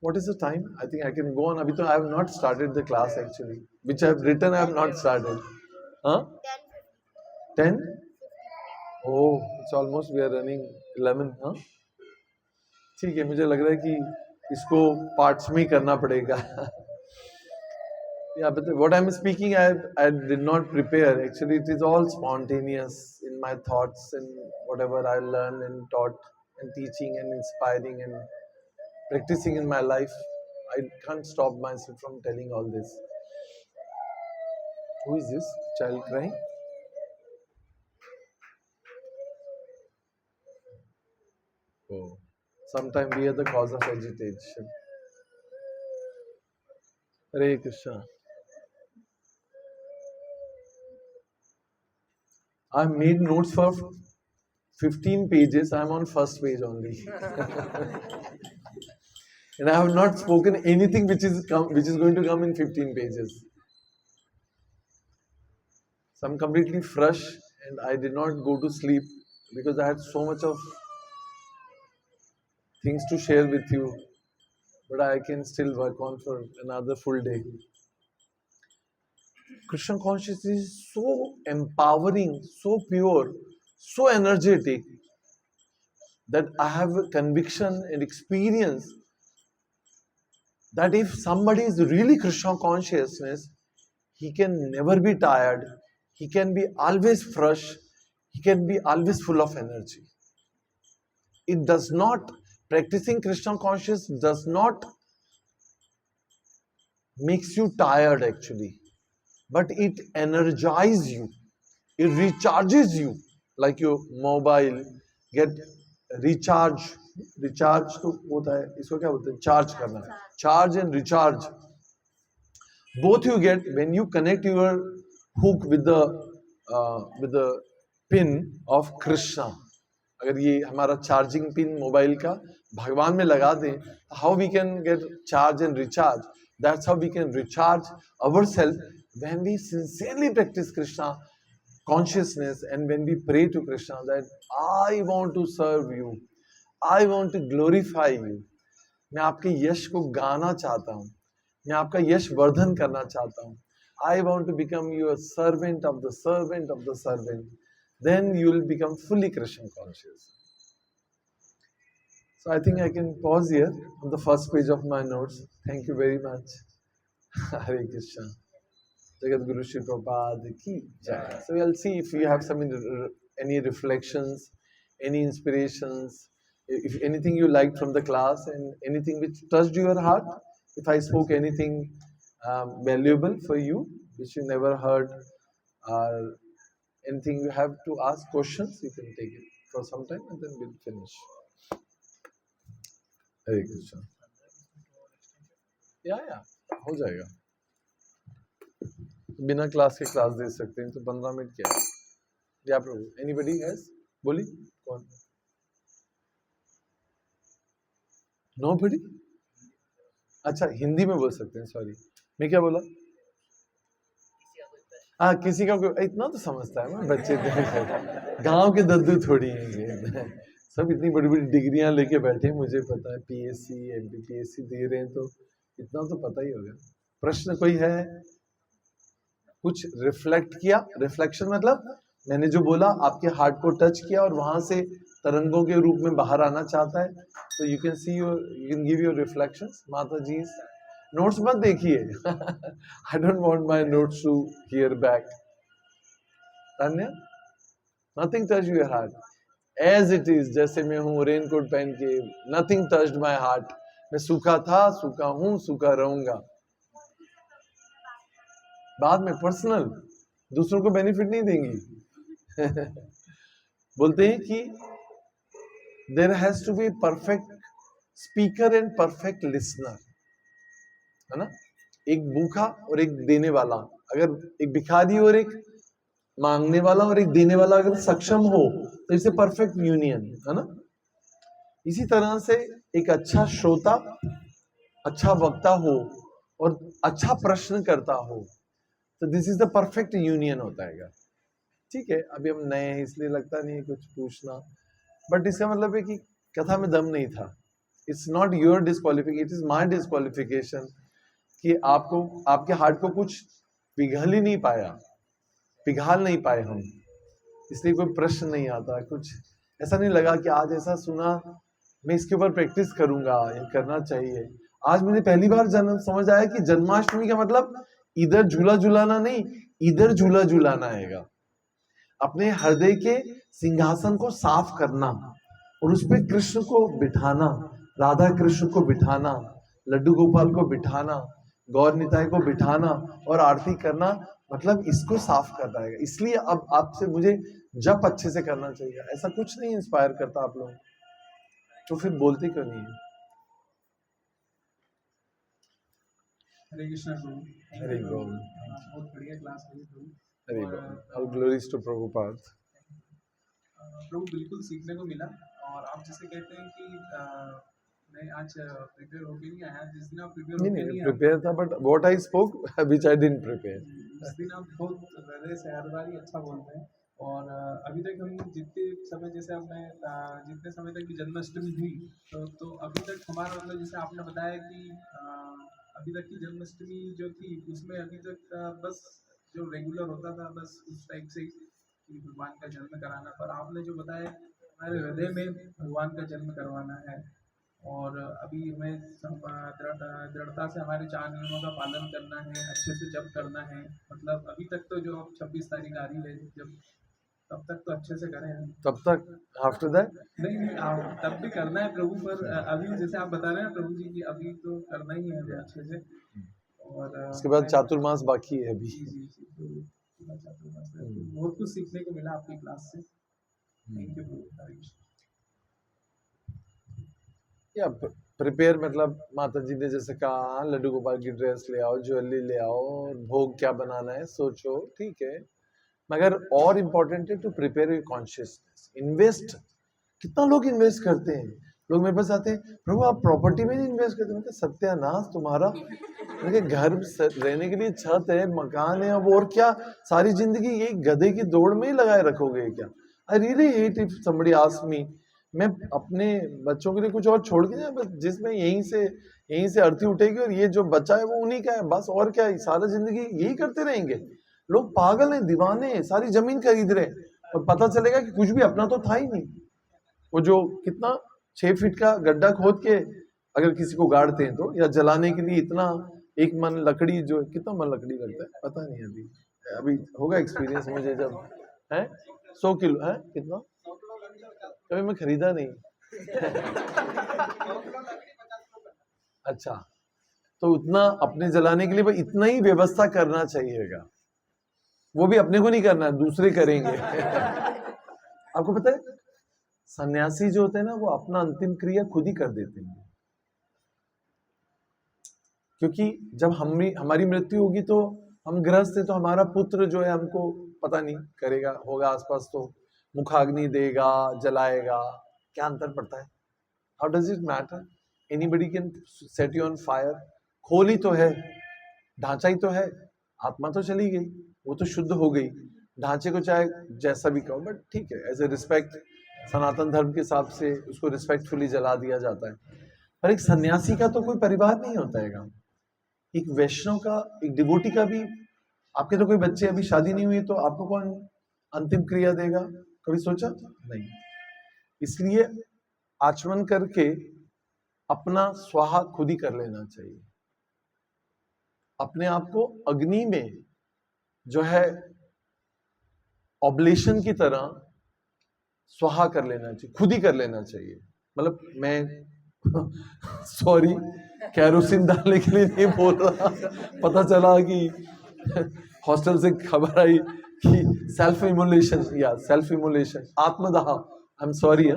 What is the time? I think I can go on. Abhi to I have not started the class actually, which I have written. I have not started. Huh? 10? Oh, it's almost we are running 11. Huh? ठीक है, मुझे लग रहा है कि इसको parts में करना पड़ेगा. Yeah, but what I'm speaking, I did not prepare. Actually, it is all spontaneous in my thoughts and whatever I learned and taught and teaching and inspiring and practicing in my life. I can't stop myself from telling all this. Who is this child crying? Oh, sometimes we are the cause of agitation. Hare Krishna. I made notes for 15 pages. I'm on first page only. And I have not spoken anything which is going to come in 15 pages. So I'm completely fresh and I did not go to sleep because I had so much of things to share with you. But I can still work on for another full day. Krishna consciousness is so empowering, so pure, so energetic that I have a conviction and experience that if somebody is really Krishna consciousness, he can never be tired, he can be always fresh, he can be always full of energy. It does not, practicing Krishna consciousness does not makes you tired actually, but it energizes you, it recharges you, like your mobile get recharge तो होता है, इसको क्या बोलते हैं, charge करना, charge and recharge both you get when you connect your hook with the pin of Krishna. अगर ये हमारा चार्जिंग पिन मोबाइल का भगवान में लगा दें, how we can get charge and recharge. That's how we can recharge ourselves when we sincerely practice Krishna consciousness and when we pray to Krishna that I want to serve you, I want to glorify you. मैं आपके यश को गाना चाहता हूँ, मैं आपका यश वर्धन करना चाहता हूँ. I want to become your servant of the servant of the servant. Then you will become fully Krishna conscious. So I think I can pause here on the first page of my notes. Thank you very much. Hare Krishna. Jagat Guru Shri Prabhupada ki jai. So we'll see if you have some any reflections, any inspirations, if anything you liked from the class and anything which touched your heart. If I spoke anything valuable for you, which you never heard, or anything you have to ask questions, you can take it for some time and then we'll finish. Hare Krishna. Yeah, हो जाएगा. बिना class के class दे सकते हैं तो 15 minute क्या है. या प्रभु, anybody else? बोली कौन? Nobody? अच्छा, हिंदी में बोल सकते हैं. सॉरी, मैं क्या बोला? हाँ, किसी का कोई इतना तो समझता है ना, बच्चे गांव के दद्दू थोड़ी हैं. सब इतनी बड़ी बड़ी डिग्रियां लेके बैठे हैं, मुझे पता है. पीएससी एमपीपीएससी दे रहे हैं तो इतना तो पता ही होगा. प्रश्न कोई है? कुछ रिफ्लेक्ट किया? रिफ्लेक्शन मतलब मैंने जो बोला आपके हार्ट को टच किया और वहां से तरंगों के रूप में बाहर आना चाहता है, तो you can see your, you can give your reflections. माता जी नोट्स मत देखिए. I don't want my notes to hear back. Tanya, nothing touch your heart as it is. जैसे मैं हूँ रेनकोट पहन के, नथिंग टच्ड माय हार्ट. मैं सूखा था, सूखा हूँ, सूखा रहूंगा. बाद में पर्सनल, दूसरों को बेनिफिट नहीं देंगी. बोलते हैं कि there has to be perfect speaker and perfect listener, है ना. एक भूखा और एक देने वाला, अगर एक भिखारी और एक मांगने वाला और एक देने वाला अगर सक्षम हो तो इसे परफेक्ट यूनियन, है ना. इसी तरह से एक अच्छा श्रोता अच्छा वक्ता हो और अच्छा प्रश्न करता हो, तो this is the perfect union होता है। ठीक है, अभी हम नए हैं इसलिए लगता नहीं है कुछ पूछना, बट इसका मतलब है कि कथा में दम नहीं था। It's not your disqualification, it is my disqualification कि आपको, आपके हार्ट को कुछ पिघल ही नहीं पाया, पिघाल नहीं पाए हम, इसलिए कोई प्रश्न नहीं आता, कुछ ऐसा नहीं लगा कि आज ऐसा सुना मैं इसके ऊपर प्रैक्टिस करूंगा या करना चाहिए। आज मुझे पहली बार जन्म समझ आया कि जन्माष्टमी का मतलब इधर झूला झूलाना नहीं, इधर झूला झूलाना आएगा। अपने हृदय के सिंहासन को साफ करना और उस पर कृष्ण को बिठाना, राधा कृष्ण को बिठाना, लड्डू गोपाल को बिठाना, गौर निताई को बिठाना और आरती करना, मतलब इसको साफ करना है। इसलिए अब आपसे मुझे जप अच्छे से करना चाहिए, ऐसा कुछ नहीं इंस्पायर करता आप लोग, तो फिर बोलते क्यों नहीं है? हरे कृष्णा प्रभु, हरे गोल, बहुत बढ़िया क्लास हुई प्रभु। हरे गोल, ऑल ग्लोरीज टू प्रभुपाद। प्रभु बिल्कुल सीखने को मिला। और आप जैसे कहते हैं कि मैं आज प्रिपेयर होके नहीं आया, जिस दिन आप प्रिपेयर होके नहीं आए, प्रिपेयर था, but what I spoke which I didn't prepare, उस दिन आप बहुत हृदय से हर बार ही अच्छा बोलते हैं। और अभी तक हम जितने समय, जैसे हमने जितने समय तक की जन्माष्टमी हुई, तो अभी तक हमारा मतलब जैसे आपने बताया कि अभी तक की जन्माष्टमी जो थी उसमें अभी तक बस जो रेगुलर होता था बस उस टाइप से कि भगवान का जन्म कराना, पर आपने जो बताया हमारे हृदय में भगवान का जन्म करवाना है। और अभी हमें दृढ़ता से हमारे 4 नियमों का पालन करना है, अच्छे से जप करना है। मतलब अभी तक तो जो 26 तारीख आ रही है जब, तब तक तो अच्छे से करें हम, तब तक आफ्टर दैट नहीं तब भी करना है प्रभु, पर अभी जैसे आप बता रहे हैं प्रभु जी कि अभी तो करना ही है हमें अच्छे से। और उसके बाद चातुर्मास बाकी है अभी। जी जी जी, तो चातुर्मास है, तो बहुत कुछ सीखने को मिला आपकी क्लास से। थैंक यू प्रभु। या प्रिपेयर मतलब माता जी ने जैसे कहा, लड्डू गोपाल की ड्रेस ले आओ, ज्वेलरी ले आओ, भोग क्या बनाना है सोचो, ठीक है, मगर और इम्पोर्टेंट है to prepare your consciousness. Invest, कितना लोग इन्वेस्ट करते हैं, लोग मेरे पास आते हैं, प्रभु आप प्रॉपर्टी में नहीं इन्वेस्ट करते। मतलब सत्यानाश तुम्हारा, देखिए घर रहने के लिए छत है, मकान है, अब और क्या सारी जिंदगी यही गधे की दौड़ में ही लगाए रखोगे क्या? I really hate if somebody ask me, मैं अपने बच्चों के लिए कुछ और छोड़ के जाए बस, जिसमें यहीं से अर्थी उठेगी और ये जो बच्चा है वो उन्हीं का है बस, और क्या है, सारा जिंदगी यही करते रहेंगे। लोग पागल हैं, दीवाने हैं, सारी जमीन खरीद रहे हैं और पता चलेगा कि कुछ भी अपना तो था ही नहीं। वो जो कितना 6 फीट का गड्ढा खोद के अगर किसी को गाड़ते हैं तो, या जलाने के लिए इतना एक मन लकड़ी, जो कितना मन लकड़ी लगता है पता नहीं, अभी अभी होगा एक्सपीरियंस मुझे जब है 100 किलो है कितना, कभी मैं खरीदा नहीं। अच्छा, तो उतना अपने जलाने के लिए भाई इतना ही व्यवस्था करना चाहिएगा, वो भी अपने को नहीं करना है, दूसरे करेंगे। आपको पता है सन्यासी जो होते हैं ना, वो अपना अंतिम क्रिया खुद ही कर देते हैं, क्योंकि जब हमारी मृत्यु होगी तो हम गृहस्थ है, तो हमारा पुत्र जो है हमको पता नहीं करेगा, होगा आसपास तो मुखाग्नि देगा, जलाएगा, क्या अंतर पड़ता है? How does it matter? Anybody can set you on fire. खोल ही तो है, ढांचा ही तो है, आत्मा तो चली गई, वो तो शुद्ध हो गई, ढांचे को चाहे जैसा भी कहो, बट ठीक है, एज ए रिस्पेक्ट सनातन धर्म के हिसाब से उसको रिस्पेक्टफुली जला दिया जाता है। पर एक सन्यासी का तो कोई परिवार नहीं होता है, एक वैष्णव का, एक डिवोटी का भी, आपके तो कोई बच्चे अभी शादी नहीं हुई, तो आपको कौन अंतिम क्रिया देगा? कभी सोचा नहीं। इसलिए आचमन करके अपना स्वाहा खुद ही कर लेना चाहिए, अपने आप को अग्नि में जो है ऑब्लेशन की तरह स्वाहा कर लेना चाहिए, खुद ही कर लेना चाहिए। मतलब मैं सॉरी कैरोसिन डालने के लिए नहीं बोल रहा, पता चला कि हॉस्टल से खबर आई कि सेल्फ इमोलेशन, या सेल्फ इमोलेशन, आत्मदाह, आई एम सॉरी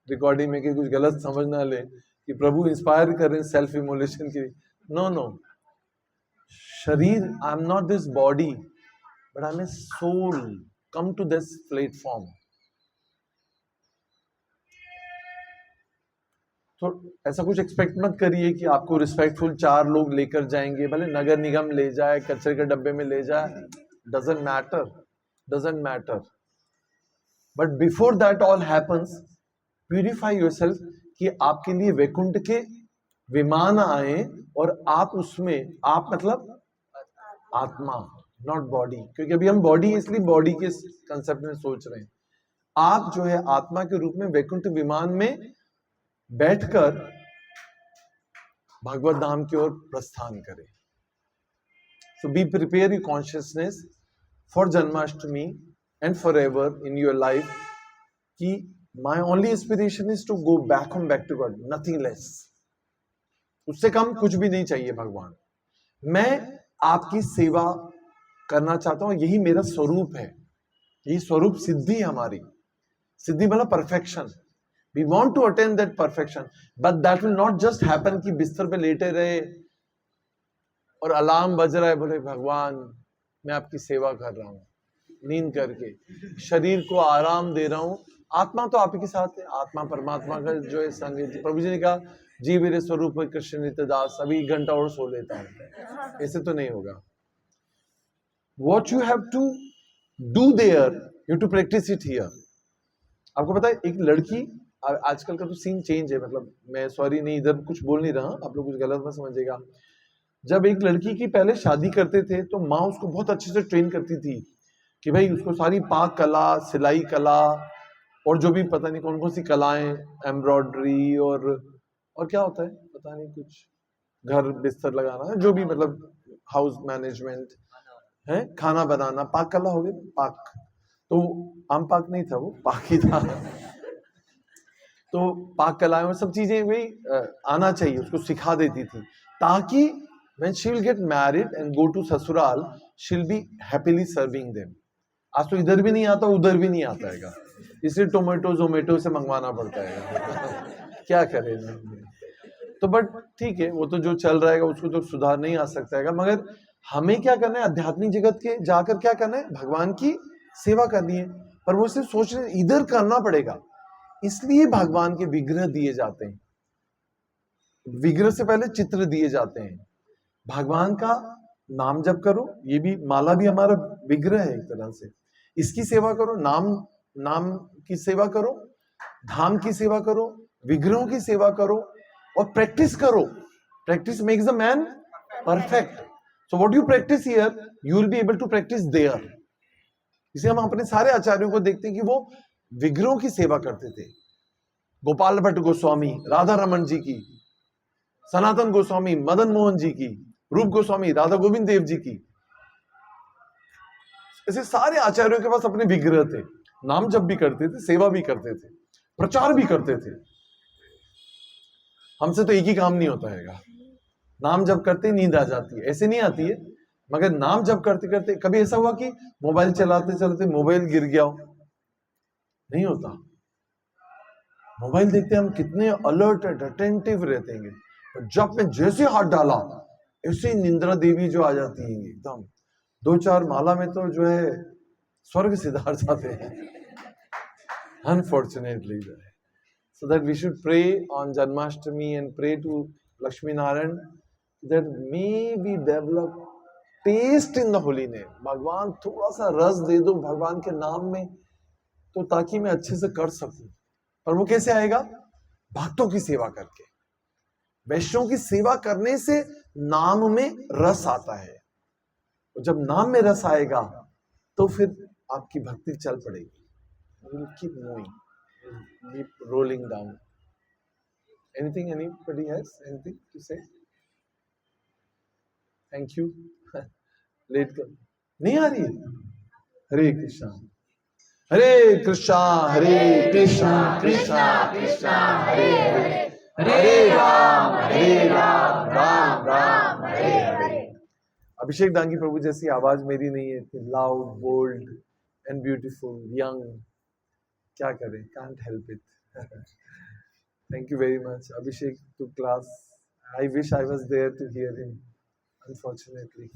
रिकॉर्डिंग में कि कुछ गलत समझ ना ले कि प्रभु इंस्पायर कर रहे हैं सेल्फ इमोलेशन के लिए। नो नो, शरीर, I am not this body but I am a soul come to this platform. तो ऐसा कुछ एक्सपेक्ट मत करिए कि आपको रिस्पेक्टफुल 4 लोग लेकर जाएंगे, भले नगर निगम ले जाए, कचरे के डब्बे में ले जाए, doesn't matter. But before that all happens, purify yourself, कि आपके लिए वैकुंठ के विमान आए और आप उसमें, आप मतलब आत्मा, नॉट बॉडी, क्योंकि अभी हम बॉडी इसलिए बॉडी के कंसेप्ट में सोच रहे हैं। आप जो है आत्मा के रूप में वैकुंठ विमान में बैठकर भगवत धाम की ओर प्रस्थान करें। So be prepare your consciousness for Janmashtami and forever in your life कि my only aspiration is to go back to God, nothing less. उससे कम कुछ भी नहीं चाहिए भगवान। मैं आपकी सेवा करना चाहता हूं, यही मेरा स्वरूप है, यही स्वरूप सिद्धि हमारी। सिद्धि मतलब perfection. We want to attain that perfection, but that will not just happen कि बिस्तर पे लेटे रहे और अलार्म बज रहा है, बोले भगवान मैं आपकी सेवा कर रहा हूँ, नींद करके शरीर को आराम दे रहा हूँ। आत्मा तो आप ही के साथ है, आत्मा परमात्मा का जो है संग है। प्रभु जी ने कहा जी मेरे स्वरूप में कृष्ण नित्य दास, अभी 1 घंटा और सो लेता हूँ। ऐसे तो नहीं होगा। What you have to do there, you have to practice it here. आपको पता है एक लड़की, आजकल का तो सीन चेंज है, मतलब मैं सॉरी नहीं इधर कुछ बोल नहीं रहा, आप लोग कुछ गलत मत समझिएगा। जब एक लड़की की पहले शादी करते थे तो माँ उसको बहुत अच्छे से ट्रेन करती थी कि भाई उसको सारी पाक कला, सिलाई कला और जो भी पता नहीं कौन कौन सी कलाएं, एम्ब्रॉयडरी और क्या होता है पता नहीं, कुछ घर बिस्तर लगाना, जो भी मतलब हाउस मैनेजमेंट है, खाना बनाना, पाक कला हो गया, पाक तो आम पाक नहीं था, वो पाक ही था। तो पाक कलाएं और सब चीजें भी आना चाहिए, उसको सिखा देती थी, ताकि when she will get married and go to ससुराल, she'll be happily serving them. आज तो इधर भी नहीं आता, उधर भी नहीं आता है, इसलिए टोमेटो जोमेटो से मंगवाना पड़ता है। क्या करें। तो बट ठीक है, वो तो जो चल रहा है उसको तो सुधार नहीं आ सकता है, मगर हमें क्या करना है, आध्यात्मिक जगत के जाकर क्या करना है, भगवान की सेवा करनी है। पर वो सिर्फ सोच रहे इधर करना पड़ेगा, इसलिए भगवान के विग्रह दिए जाते हैं। विग्रह से पहले चित्र दिए जाते हैं। भगवान का नाम जप करो, ये भी माला भी हमारा विग्रह है एक तरह से, इसकी सेवा करो, नाम की सेवा करो, धाम की सेवा करो, विग्रहों की सेवा करो और प्रैक्टिस करो। Practice makes the man perfect. So what you practice here, you will be able to practice there. इसे हम अपने सारे आचार्यों को देखते हैं कि वो विग्रहों की सेवा करते थे। गोपाल भट्ट गोस्वामी राधा रमन जी की, सनातन गोस्वामी मदन मोहन जी की, रूप गोस्वामी राधा गोविंद देव जी की, ऐसे सारे आचार्यों के पास अपने विग्रह थे। नाम जप भी करते थे, सेवा भी करते थे, प्रचार भी करते थे। हमसे तो एक ही काम नहीं होता है, नाम जप करते नींद आ जाती है, ऐसे नहीं आती है, मगर नाम जप करते करते कभी ऐसा हुआ कि मोबाइल चलाते चलाते मोबाइल गिर गया हो, नहीं होता। मोबाइल देखते हम कितने अलर्ट एंड अटेंटिव रहते हैं, जब में जैसे हाथ डाला ऐसे निंद्रा देवी जो आ जाती है एकदम, 2-4 माला में तो जो है स्वर्ग सिधार जाते हैं, unfortunately. So that we should pray on Janmashtami and pray to Lakshmi Narayan that may we develop taste in the holy name. भगवान थोड़ा सा रस दे दो भगवान के नाम में, तो ताकि मैं अच्छे से कर सकूं। पर वो कैसे आएगा, भक्तों की सेवा करके। वैष्णव की सेवा करने से नाम में रस आता है, जब नाम में रस आएगा तो फिर आपकी भक्ति चल पड़ेगी। You will keep moving, keep rolling down. Anything anybody has anything to say? Thank you. Late कर नहीं आ रही है। हरे कृष्णा हरे कृष्णा हरे कृष्णा कृष्णा कृष्णा हरे हरे, हरे राम राम राम हरे हरे। अभिषेक दांगी प्रभु जैसी आवाज मेरी नहीं है, इतनी loud, bold and beautiful, young, क्या करें, can't help it. Thank you very much, Abhishek, to class. I wish I was there to hear him, unfortunately.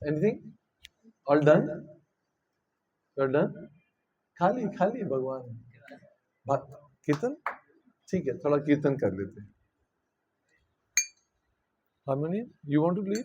Anything? All done? You're done? खाली खाली भगवान। कीर्तन ठीक है, थोड़ा कीर्तन कर लेते हैं। Harmonium, you want to lead?